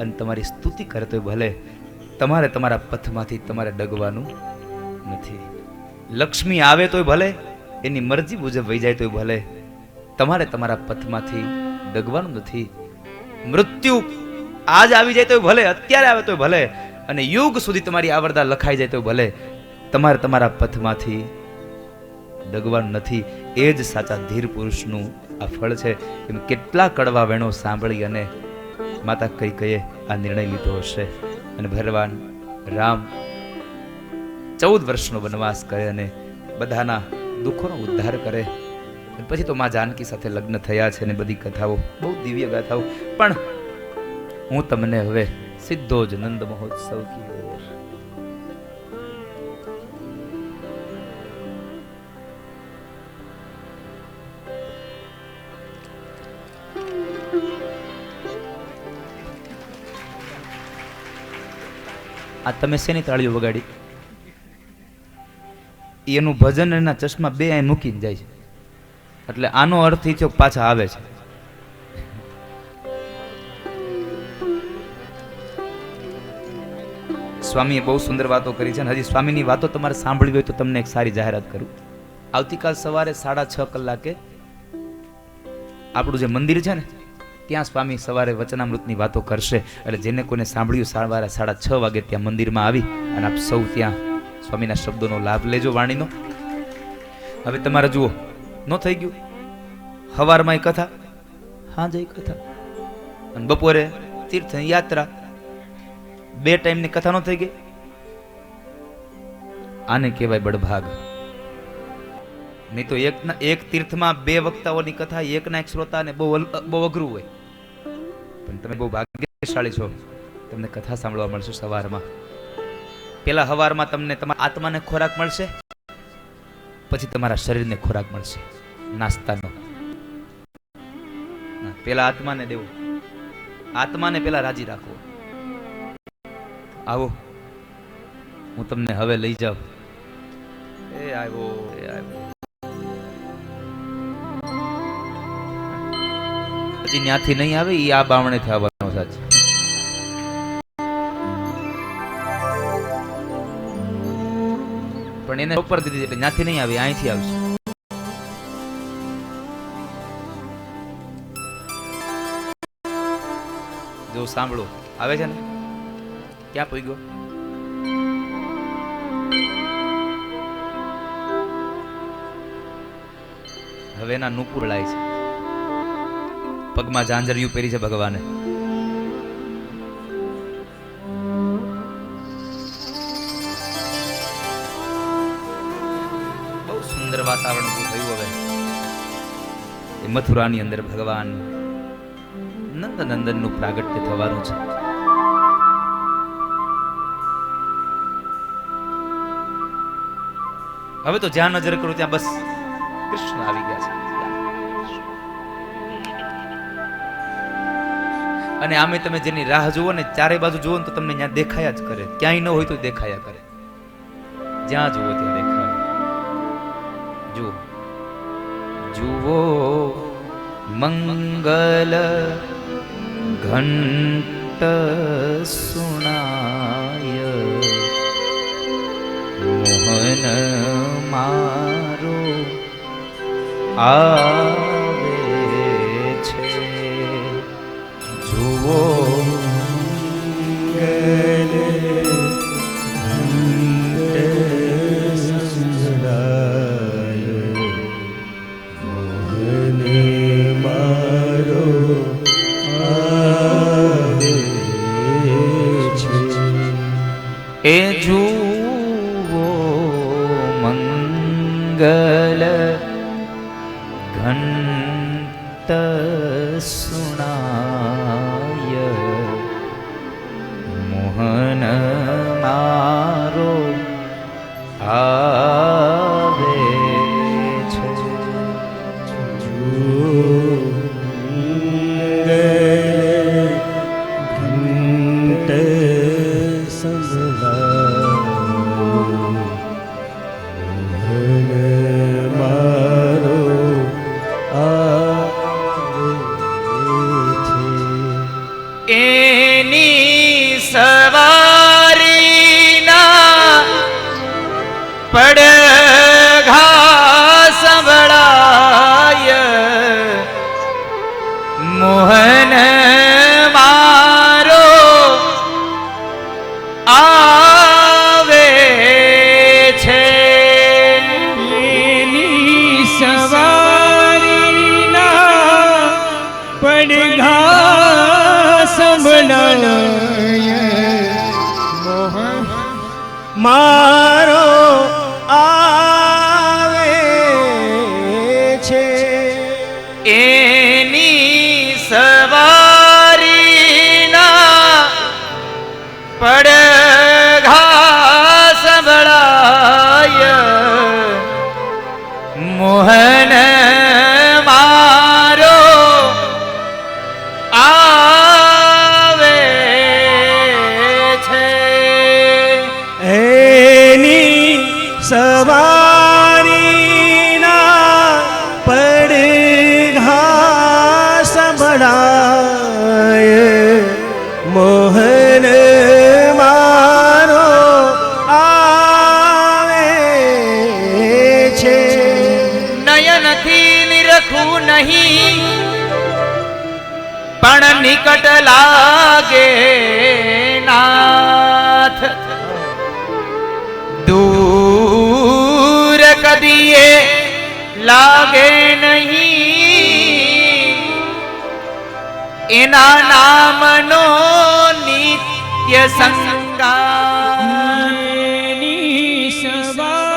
અને તમારી સ્તુતિ કરે તોય ભલે, તમારે તમારા પથમાંથી તમારે ડગવાનું નથી. લક્ષ્મી આવે તોય ભલે, એની મરજી મુજબ વહી જાય તોય ભલે, તમારે તમારા પથમાંથી ડગવાનું નથી. મૃત્યુ આજ આવી જાય તોય ભલે, અત્યારે આવે તોય ભલે, અને યુગ સુધી તમારી આવરદા લખાઈ જાય તોય ભલે, તમારે તમારા પથમાંથી ડગવાનું નથી. એ જ સાચા ધીર પુરુષનું આ ફળ છે. એમ કેટલા કડવા વેણો સાંભળી અને માતા કઈ કઈએ આ નિર્ણય લીધો હશે. અને ભગવાન રામ 14 વર્ષનો વનવાસ કરે અને બધાના દુઃખોનો ઉદ્ધાર કરે. પછી તો માં જાનકી સાથે લગ્ન થયા છે અને બધી કથાઓ બહુ દિવ્ય ગાથાઓ. પણ હું તમને હવે સીધો જ નંદ મહોત્સવ કી ઓર આ તમે શેની તાળીઓ વગાડી? એનું ભજન એના ચશ્મા બે અહીં મૂકીને જાય છે, એટલે આનો અર્થ એ છે પાછા આવે છે. સ્વામીએ બહુ સુંદર વાતો કરી છે, અને હજી સ્વામીની વાતો તમારે સાંભળવી હોય તો તમને એક સારી જાહેરાત કરું. આવતીકાલ સવારે 6:30 કલાકે આપણું જે મંદિર છે ને ત્યાં સ્વામી સવારે વચનામૃતની વાતો કરશે. એટલે જેને કોઈને સાંભળ્યું સવારે 6:30 વાગે ત્યાં મંદિરમાં આવી અને આપ સૌ ત્યાં સ્વામીના શબ્દોનો લાભ લેજો, વાણીનો. હવે તમારે જુઓ, ન થઈ ગયું હવારમાં કથા, હાજે કથા, અને બપોરે તીર્થ યાત્રા, 2 ટાઈમની કથા ન થઈ ગઈ. આને કહેવાય બળભાગ. નહીં તો એક તીર્થમાં 2 વક્તાઓની કથા, એકના એક શ્રોતા, ને બહુ અઘરું હોય. પણ તમે બહુ ભાગ્યશાળી છો, તમને કથા સાંભળવા મળશે સવારમાં. પેલા હવારમાં તમને તમારા આત્માને ખોરાક મળશે, પછી તમારા શરીરને ખોરાક મળશે નાસ્તાનો. પેલા આત્માને દેવો, આત્માને પેલા રાજી રાખવો. આવો, હું તમને હવે લઈ જાઉં. એ આવ્યો, એ આવ્યો. પછી ત્યાંથી નહીં આવે, એ આ બાવણેથી આવવાનો સાચે. પણ એને ઉપર દીધી એટલે ત્યાંથી નહીં આવે, અહીંથી આવશે. જો સાંભળો, આવે છે ને? ક્યાં પહોંચી ગયો? હવે એના નુપુર લાય છે, પગમાં ઝાંઝરિયું પહેરી છે ભગવાને. બહુ સુંદર વાતાવરણ ઉભું થયું. હવે એ મથુરાની અંદર ભગવાન નંદનંદન નું પ્રાગટ્ય થવાનું છે. હવે તો જ્યાં નજર કરું ત્યાં બસ કૃષ્ણ આવી ગયા છે. અને આમે તમે જેની રાહ જુઓ ને, ચારે બાજુ જુઓ ને તો તમને ત્યાં દેખાયા જ કરે. ક્યાંય ન હોય તો દેખાયા કરે, જ્યાં જુઓ ત્યાં દેખાય. જુઓ જુઓ મંગલ ઘંટ સુણાય, મોહન મારો આવે છે. જુઓ મારો આવે છે. ઘંટ સુણાય મોહન મારો આવે છે. ઘંટ સંભળાય મારો આવે છે. એની સવારીના પડઘા સંભળાય મોહન મારો આવે છે. એની સવારીના પડઘા સંભળાય મોહન મારો આવે છે. એની સવારીના પડઘા સંભળાય મોહન મારો આવે છે. એની સવારીના પડઘા સંભળાય મોહન મારો આવે છે. નયનથી નિરખું નહીં પણ નિકટ લાગે નાથ. દૂર કદીએ લાગે નહીં એના નામનો નિત્ય સંગાર. એની સવારીના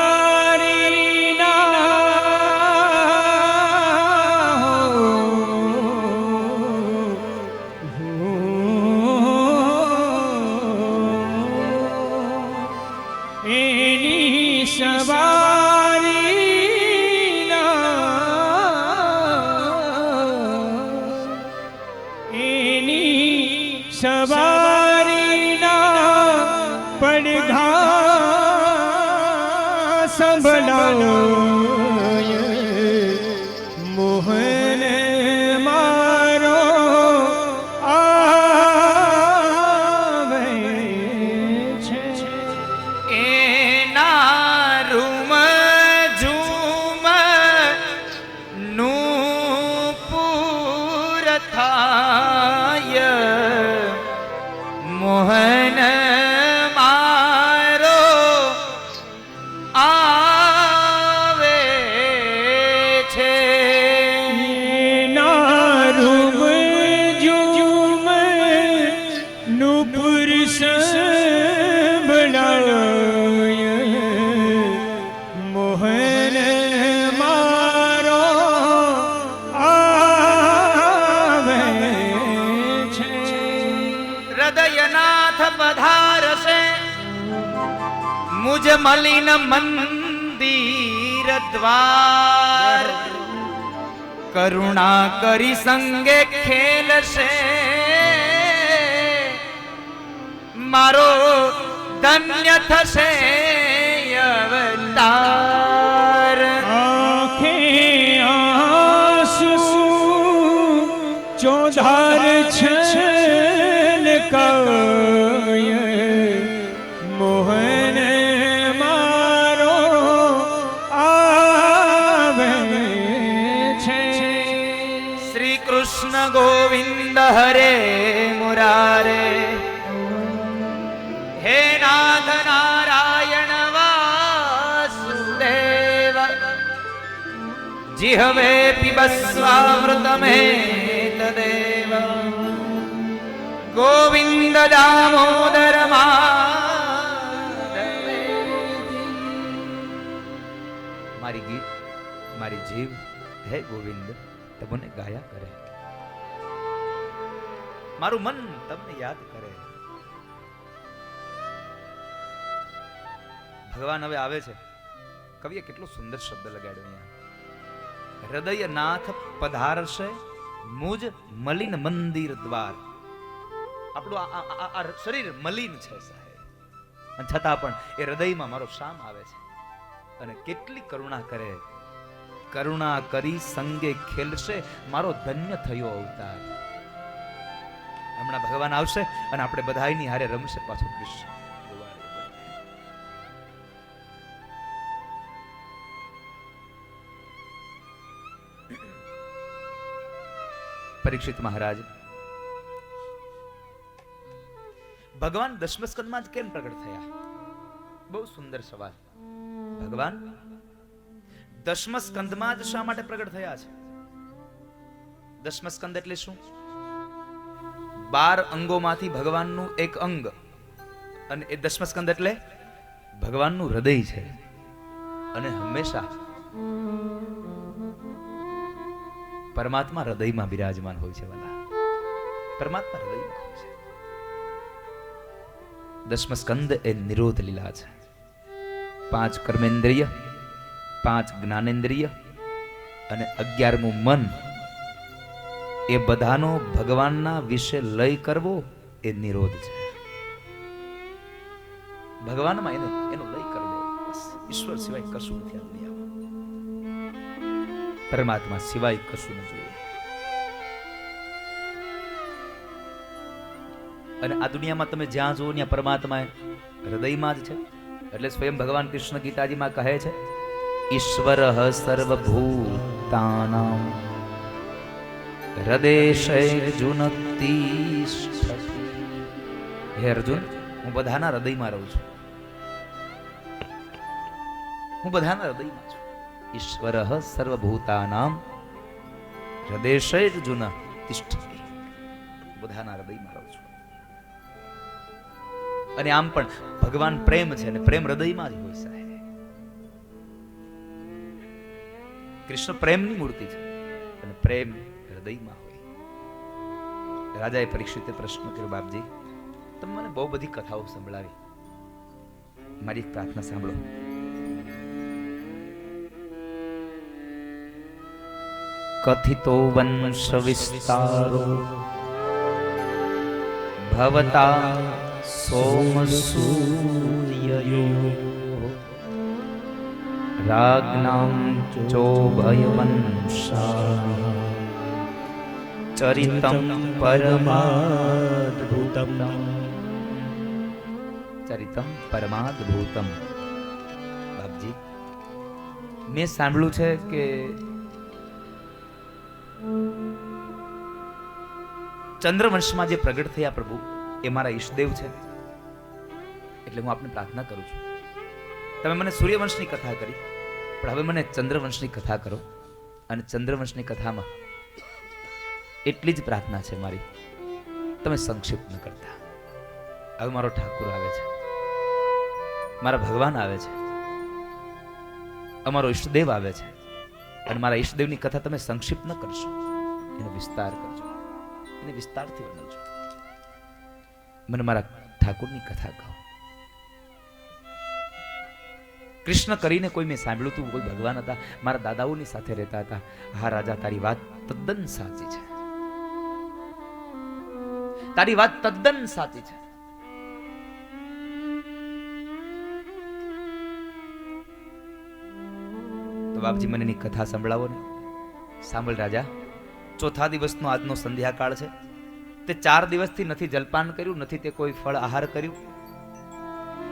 પડઘા સંભળાય મોહન મારો આવે છે. એના રૂમ ઝૂમ નું પૂર થાય મોહન મારો આવે છે. નારૂમ જુમ નુપુર સંભળાય મોહન મારો આવે છે. હૃદયનાથ પધારશે મુજ મલિન મંદિર દ્વાર. કરુણા કરી સંગે ખેલશે મારો ધન્ય થશે અવતાર. આંખે આંસુ ચોધાર છલકાય મોહન મારો આવે છે. શ્રી કૃષ્ણ ગોવિંદ હરે મુરારે હે નાથ નારાયણ વાસુદેવ जिहवे पिबस्वामृतमेतदेव गोविंद दामोदर मारी गीत मारी जीव है गोविंद તમને ગાયા કરે, મારું મન તમને યાદ કરે. ભગવાન હવે આવે છે. કવિએ કેટલો સુંદર શબ્દ લગાડ્યો અહીંયા. હૃદય નાથ પધારશે મુજ મલિન મંદિર દ્વાર. આપણું આ શરીર મલિન છે સાહેબ, અને છતાં પણ એ હૃદયમાં મારો શામ આવે છે અને કેટલી કરુણા કરે. કરુણા કરી સંગે ખેલશે મારો ધન્ય થયો અવતાર. હમણાં ભગવાન આવશે અને આપણે બધાની હારે રમશે પાછું કૃષ્ણ. પરીક્ષિત મહારાજ ભગવાન દશમ સ્કંદમાં જ કેમ પ્રગટ થયા? બહુ સુંદર સવાલ. ભગવાન દશમ સ્કંદમાં જ શા માટે પ્રગટ થયા છે? દશમ સ્કંદ એટલે શું? 12 અંગોમાંથી ભગવાનનું એક અંગ, અને એ દશમ સ્કંદ એટલે ભગવાનનું હૃદય છે. અને હંમેશા પરમાત્મા હૃદયમાં બિરાજમાન હોય છે. વાલા, પરમાત્મા હૃદયમાં હોય છે. દશમ સ્કંદ એ નિરોધ લીલા છે. 5 કર્મેન્દ્રિય, 5 જ્ઞાનેન્દ્રિય અને 11મું મન, એ બધાનો ભગવાનના વિશે લય કરવો એ નિરોધ છે. ભગવાનમાં એનો લય કરી દેવો, બસ. ઈશ્વર સિવાય કશું નથી આ દુનિયામાં, પરમાત્મા સિવાય કશું ન જોઈએ. અને આ દુનિયામાં તમે જ્યાં જુઓ ત્યાં પરમાત્મા હૃદયમાં જ છે. એટલે સ્વયં ભગવાન કૃષ્ણ ગીતાજીમાં કહે છે, ઈશ્વર સર્વભૂતાનાં હૃદયશૈર્જુન તિષ્ઠતિ. હે અર્જુન, હું બધાના હૃદયમાં રહું છું. હું બધાના હૃદયમાં છું. ઈશ્વર સર્વભૂતાનાં હૃદયશૈર્જુન તિષ્ઠતિ. બધાના હૃદયમાં રહું છું. અને આમ પણ ભગવાન પ્રેમ છે, અને પ્રેમ હૃદયમાં જ હોય સાહેબ. કૃષ્ણ પ્રેમની મૂર્તિ છે અને પ્રેમ હૃદયમાં હોય. રાજાએ પરીક્ષિતે પ્રશ્ન કર્યો, બાપજી તમે મને બહુ બધી કથાઓ સંભળાવી, મારી એક પ્રાર્થના સાંભળો. કથિતો વંશ વિસ્તારો ભવતા સોમસૂર્યયો રાજ્ઞાં ચોભયવંશા ચરિતં પરમાદ્ભુતમ. ચરિતમ પરમાદ્ભુતમ. બાપજી, મેં સાંભળ્યું છે કે ચંદ્રવંશમાં જે પ્રગટ થયા પ્રભુ એ મારા ઈષ્ટદેવ છે. એટલે હું આપને પ્રાર્થના કરું છું, તમે મને સૂર્યવંશની કથા કરી, પણ હવે મને ચંદ્રવંશની કથા કરો. અને ચંદ્રવંશની કથામાં એટલી જ પ્રાર્થના છે મારી, તમે સંક્ષિપ્ત ન કરતા. હવે મારો ઠાકુર આવે છે, મારા ભગવાન આવે છે, અમારો ઈષ્ટદેવ આવે છે, અને મારા ઈષ્ટદેવની કથા તમે સંક્ષિપ્ત ન કરશો, એનો વિસ્તાર કરજો, એને વિસ્તારથી વર્ણવજો. મને મારા ઠાકુરની કથા કહો. કૃષ્ણ કરીને કોઈ મેં સાંભળ્યું હતું, કોઈ ભગવાન હતા, મારા દાદાઓની સાથે રહેતા હતા. હા રાજા, તારી વાત તદ્દન સાચી છે, તારી વાત તદ્દન સાચી છે. તો બાપજી મને એની કથા સંભળાવો ને. સાંભળ રાજા, ચોથા દિવસનો આજનો સંધ્યાકાળ છે. તે 4 દિવસથી નથી જલપાન કર્યું, નથી તે કોઈ ફળ આહાર કર્યું.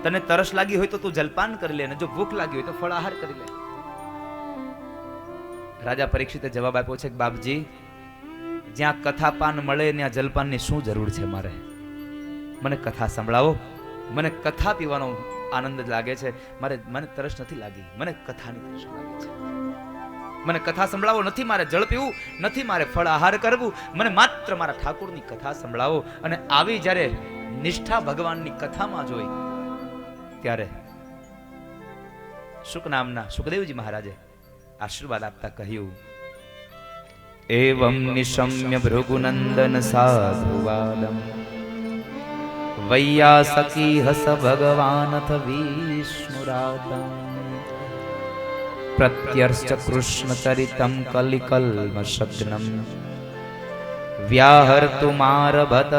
તને તરસ લાગી હોય તો તું જલપાન કરી લે, અને જો ભૂખ લાગી હોય તો ફળ આહાર કરી લે. રાજા પરીક્ષિતે જવાબ આપ્યો છે કે બાપજી, જ્યાં કથા પાન મળે ત્યાં જલપાનની શું જરૂર છે મારે? મને કથા સંભળાવો, મને કથા પીવાનો આનંદ લાગે છે. મને તરસ નથી લાગી, મને કથાની તરસ લાગી છે. મને કથા સંભળાવો, નથી મારે જળ પીવું, નથી મારે ફળ આહાર કરવું, મને માત્ર મારા ઠાકુરની કથા સંભળાવો. અને આવી જ્યારે નિષ્ઠા ભગવાનની કથામાં જોઈ, ત્યારે શુક નામના સુખદેવજી મહારાજે આશીર્વાદ આપતા કહ્યું, एवं निशम्य भृगुनंदन साधुवादम वैयासकी हस भगवानथ विष्णुरादम प्रत्यर्च कृष्ण चरितम कलिकल्मषग्नम व्याहर्तुमारभत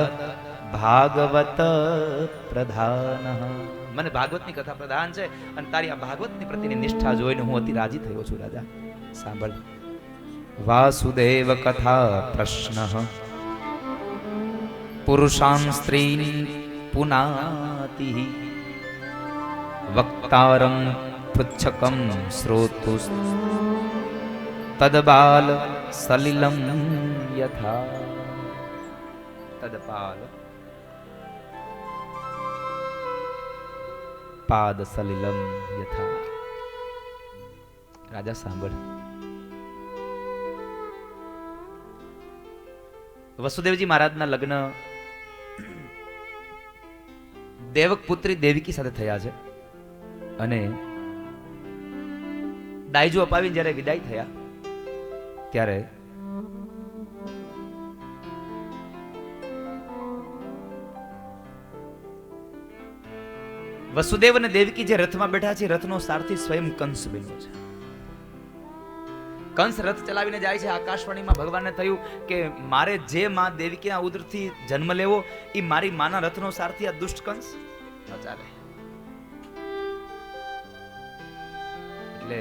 भागवत प्रधान. મને ભાગવતની કથા પ્રધાન છે અને તારી આ ભાગવતની પ્રત્યેની નિષ્ઠા જોઈને હું અતિ રાજી થયો છું રાજા. સાંભળ. વાસુદેવ કથા પ્રશ્ન પુરુષાન સ્ત્રીન પુનાતિ વક્તારમ પૃચ્છકમ શ્રોતુસ તદબાલ સલિલમ યથા. તદબાલ પાદ સલિલમ યથા. રાજા સાંભળ. વસુદેવજી મહારાજના લગ્ન દેવક પુત્રી દેવકી સાથે થયા છે અને દાયજો અપાવીને જ્યારે વિદાય થયા ત્યારે વસુદેવ અને દેવકી જે રથમાં બેઠા છે રથનો સારથી સ્વયં કંસ બન્યો છે. કંસ રથ ચલાવીને જાય છે. આકાશવાણીમાં ભગવાનને થયું કે મારે જે માં દેવકીના ઉદરથી જન્મ લેવો એ મારી માના રથનો સારથી આ દુષ્ટ કંસ ન ચાલે. એટલે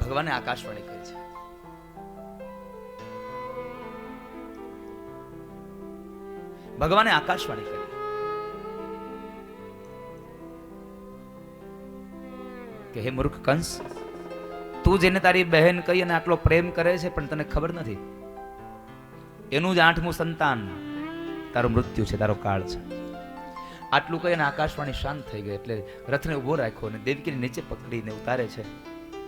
ભગવાને આકાશવાણી કરી છે. ભગવાને આકાશવાણી કરી કે હે મૂર્ખ કંસ, તું જેને તારી બહેન કહી અને આટલો પ્રેમ કરે છે પણ તને ખબર નથી એનું જ 8મું સંતાન તારું મૃત્યુ છે, તારો કાળ છે. આટલું કહીને આકાશવાણી શાંત થઈ ગઈ. એટલે રથને ઉભો રાખ્યો અને દેવકીને નીચે પકડીને ઉતારે છે.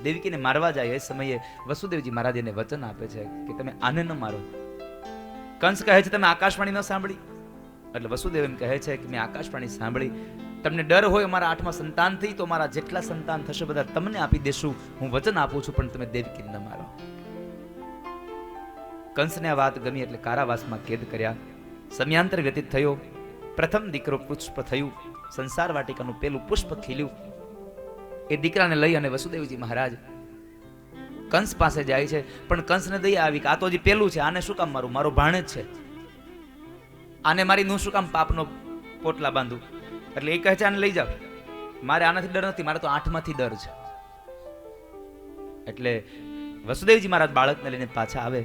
દેવકીને મારવા જાય એ સમયે વસુદેવજી મહારાજ એને વચન આપે છે કે તમે આને ન મારો. કંસ કહે છે તમે આકાશવાણી ન સાંભળી? એટલે વસુદેવ એમ કહે છે કે મેં આકાશવાણી સાંભળી. તમને ડર હોય મારા 8મા સંતાનથી તો મારા જેટલા સંતાન થશે બધા તમને આપી દેશું, હું વચન આપું છું, પણ તમે દેવકીને ન મારો. કંસને આ વાત ગમી એટલે કારાવાસમાં કેદ કર્યા. સમયાંતર વ્યતીત થયો. પ્રથમ દીકરો પુષ્પ થયું. સંસાર વાટિકાનું પેલું પુષ્પ ખીલ્યું. એ દીકરાને લઈ અને વસુદેવજી મહારાજ કંસ પાસે જાય છે. પણ કંસને દયા આવી કે આ તો હજી પેલું છે, આને શું કામ મારું? મારો ભાણેજ છે, આને મારી નું શું કામ પાપનો પોટલા બાંધું? એટલે એ કહે છે આને લઈ જાવ. મારે આનાથી ડર નથી, મારે તો 8માંથી ડર છે. એટલે વસુદેવજી મહારાજ બાળકને લઈને પાછા આવે.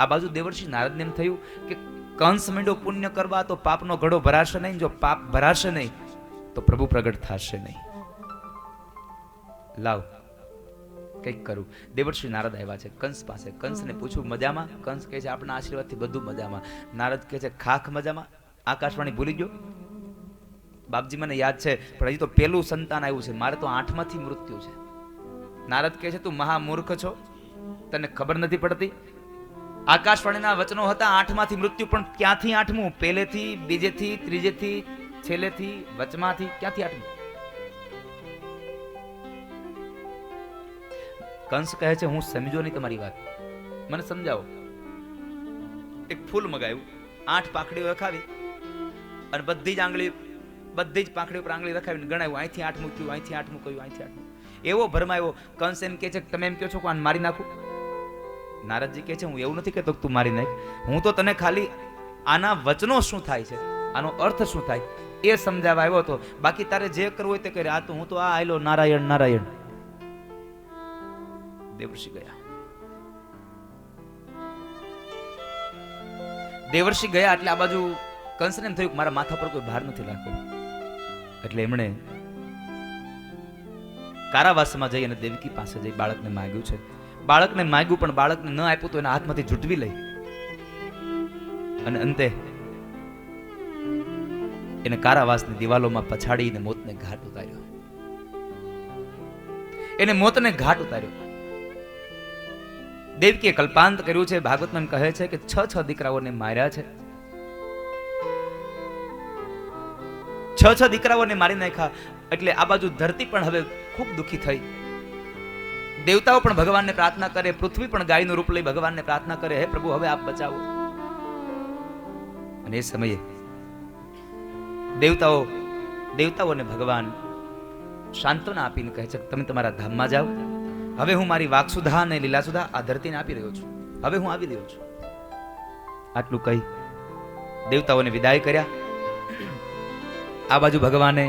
આ બાજુ દેવર્ષિ નારદને એમ થયું કે કંસ માંડ્યો પુણ્ય કરવા તો પાપનો ઘડો ભરાશે નહીં. જો પાપ ભરાશે નહીં તો પ્રભુ પ્રગટ થશે નહીં. લાવ કંઈક કરું. દેવર્ષિ નારદ આવ્યા છે કંસ પાસે. કંસને પૂછ્યું મજામાં? કંસ કહે છે આપણા આશીર્વાદથી બધું મજામાં. નારદ કહે છે ખાખ મજામાં? આકાશવાણી ભૂલી ગયો? બાપજી મને યાદ છે પણ હજી તો પેલું સંતાન આવ્યું છે, મારે તો 8માંથી મૃત્યુ છે. નારદ કહે છે તું મહામૂર્ખ છો, તને ખબર નથી પડતી? આકાશવાણીના વચનો હતા 8માંથી મૃત્યુ, પણ ક્યાંથી 8મું? પહેલેથી, બીજેથી, ત્રીજેથી, છેલ્લેથી, વચમાંથી, ક્યાંથી 8મું? કંસ કહે છે હું સમજો નહીં તમારી વાત, મને સમજાવો. એક ફૂલ મગાવ્યું, 8 પાંખડીઓ રખાવી અને બધી જ આંગળી, બધી જ પાંખડીઓ પર આંગળી રખાવીને ગણાવ્યું. અહીંથી 8મું થયું, અહીંથી 8મું કહ્યું, અહીંથી 8મું. એવો ભરમાયો. કંસ એમ કહે છે તમે એમ કહો છો કે આને મારી નાખું? નારદજી કહે છે હું એવું નથી કહેતો કે તું મારી નાખ, હું તો તને ખાલી આના વચનો શું થાય છે, આનો અર્થ શું થાય એ સમજાવવા આવ્યો હતો. બાકી તારે જે કરવું હોય તે કરે. આ તો હું તો આ આયલો નારાયણ નારાયણ. દેવર્ષિ ગયા. દેવર્ષિ ગયા એટલે આ બાજુ કંસને એમ થયું કે મારા માથા પર કોઈ ભાર નથી રાખવો. એટલે એમણે કારાવાસમાં જઈ અને દેવકી પાસે જઈ બાળકને માંગ્યું છે. બાળકને માંગ્યું પણ બાળકને ન આપ્યું તો એના હાથમાંથી ઝૂંટવી લઈ અને અંતે એને કારાવાસની દિવાલોમાં પછાડીને મોતને ઘાટ ઉતાર્યો. એને મોતને ઘાટ ઉતાર્યો. દેવકીએ કલ્પાંત કર્યું છે. ભાગવતમાં કહે છે કે 6 દીકરાઓને માર્યા છે. 6 દીકરાઓને મારી નાખ્યા. એટલે આ બાજુ ધરતી પણ હવે ખૂબ દુઃખી થઈ. દેવતાઓ પણ ભગવાનને પ્રાર્થના કરે, પૃથ્વી પણ ગાયનું રૂપ લઈ ભગવાનને પ્રાર્થના કરે, હે પ્રભુ હવે આપ બચાવો. અને એ સમયે દેવતાઓને ભગવાન સાંત્વના આપીને કહે છે, તમે તમારા ધામમાં જાઓ, હવે હું મારી વાકસુધા અને લીલાસુધા આ ધરતીને આપી રહ્યો છું, હવે હું આવી રહ્યો છું. આટલું કહી દેવતાઓને વિદાય કર્યા. આ બાજુ ભગવાને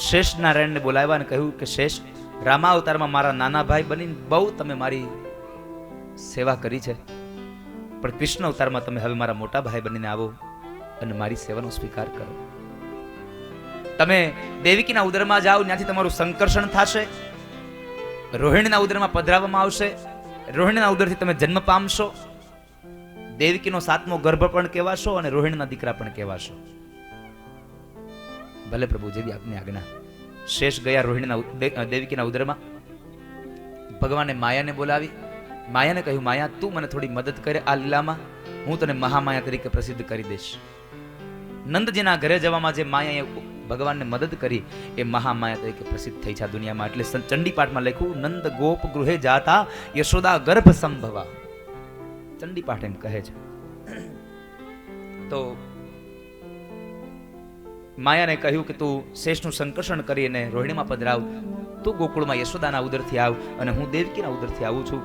શેષ નારાયણને બોલાવ્યા અને કહ્યું કે શેષ, રામા અવતારમાં મારા નાના ભાઈ બનીને બહુ તમે મારી સેવા કરી છે, પણ કૃષ્ણ અવતારમાં તમે હવે મારા મોટા ભાઈ બનીને આવો અને મારી સેવાનો સ્વીકાર કરો. તમે દેવકીના ઉદરમાં જાઓ, ત્યાંથી તમારું સંકર્ષણ થશે, રોહિણીના ઉદરમાં પધરાવવામાં આવશે, રોહિણીના ઉદરથી તમે જન્મ પામશો, દેવકીનો 7મો ગર્ભ પણ કહેવાશો અને રોહિણીના દીકરા પણ કહેવાશો. ભલે પ્રભુ, જેવી આપની આજ્ઞા. શેષ ગયા રોહિણીના દેવકીના ઉદરમાં. ભગવાને માયાને બોલાવી. માયાને કહ્યું, માયા તું મને થોડી મદદ કરે આ લીલામાં, હું તને મહામાયા તરીકે પ્રસિદ્ધ કરી દઈશ. નંદજીના ઘરે જવામાં જે માયાએ ભગવાનને મદદ કરી એ મહામાયા તરીકે પ્રસિદ્ધ થઈ છે આ દુનિયામાં. એટલે ચંડીપાઠમાં લખ્યું, નંદ ગોપ ગૃહે જાતા યશોદા ગર્ભ સંભવા. ચંડીપાઠ એમ કહે છે. તો માયાને કહ્યું કે તું શેષનું સંકર્ષણ કરીને રોહિણીમાં પધરાવ, તું ગોકુળમાં યશોદાના ઉદરથી આવ અને હું દેવકીના ઉદરથી આવું છું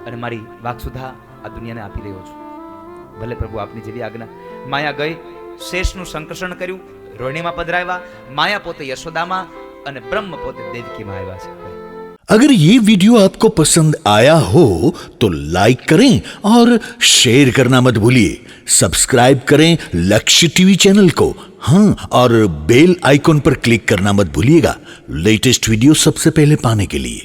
અને મારી વાકસુધા આ દુનિયાને આપી રહ્યો છું. ભલે પ્રભુ, આપની જેવી આજ્ઞા. માયા ગઈ, શેષનું સંકર્ષણ કર્યું, રોહિણીમાં પધરાવ્યા. માયા પોતે યશોદામાં અને બ્રહ્મ પોતે દેવકીમાં આવ્યા છે. अगर ये वीडियो आपको पसंद आया हो तो लाइक करें और शेयर करना मत भूलिए. सब्सक्राइब करें लक्ष्य टीवी चैनल को. हाँ, और बेल आइकॉन पर क्लिक करना मत भूलिएगा लेटेस्ट वीडियो सबसे पहले पाने के लिए.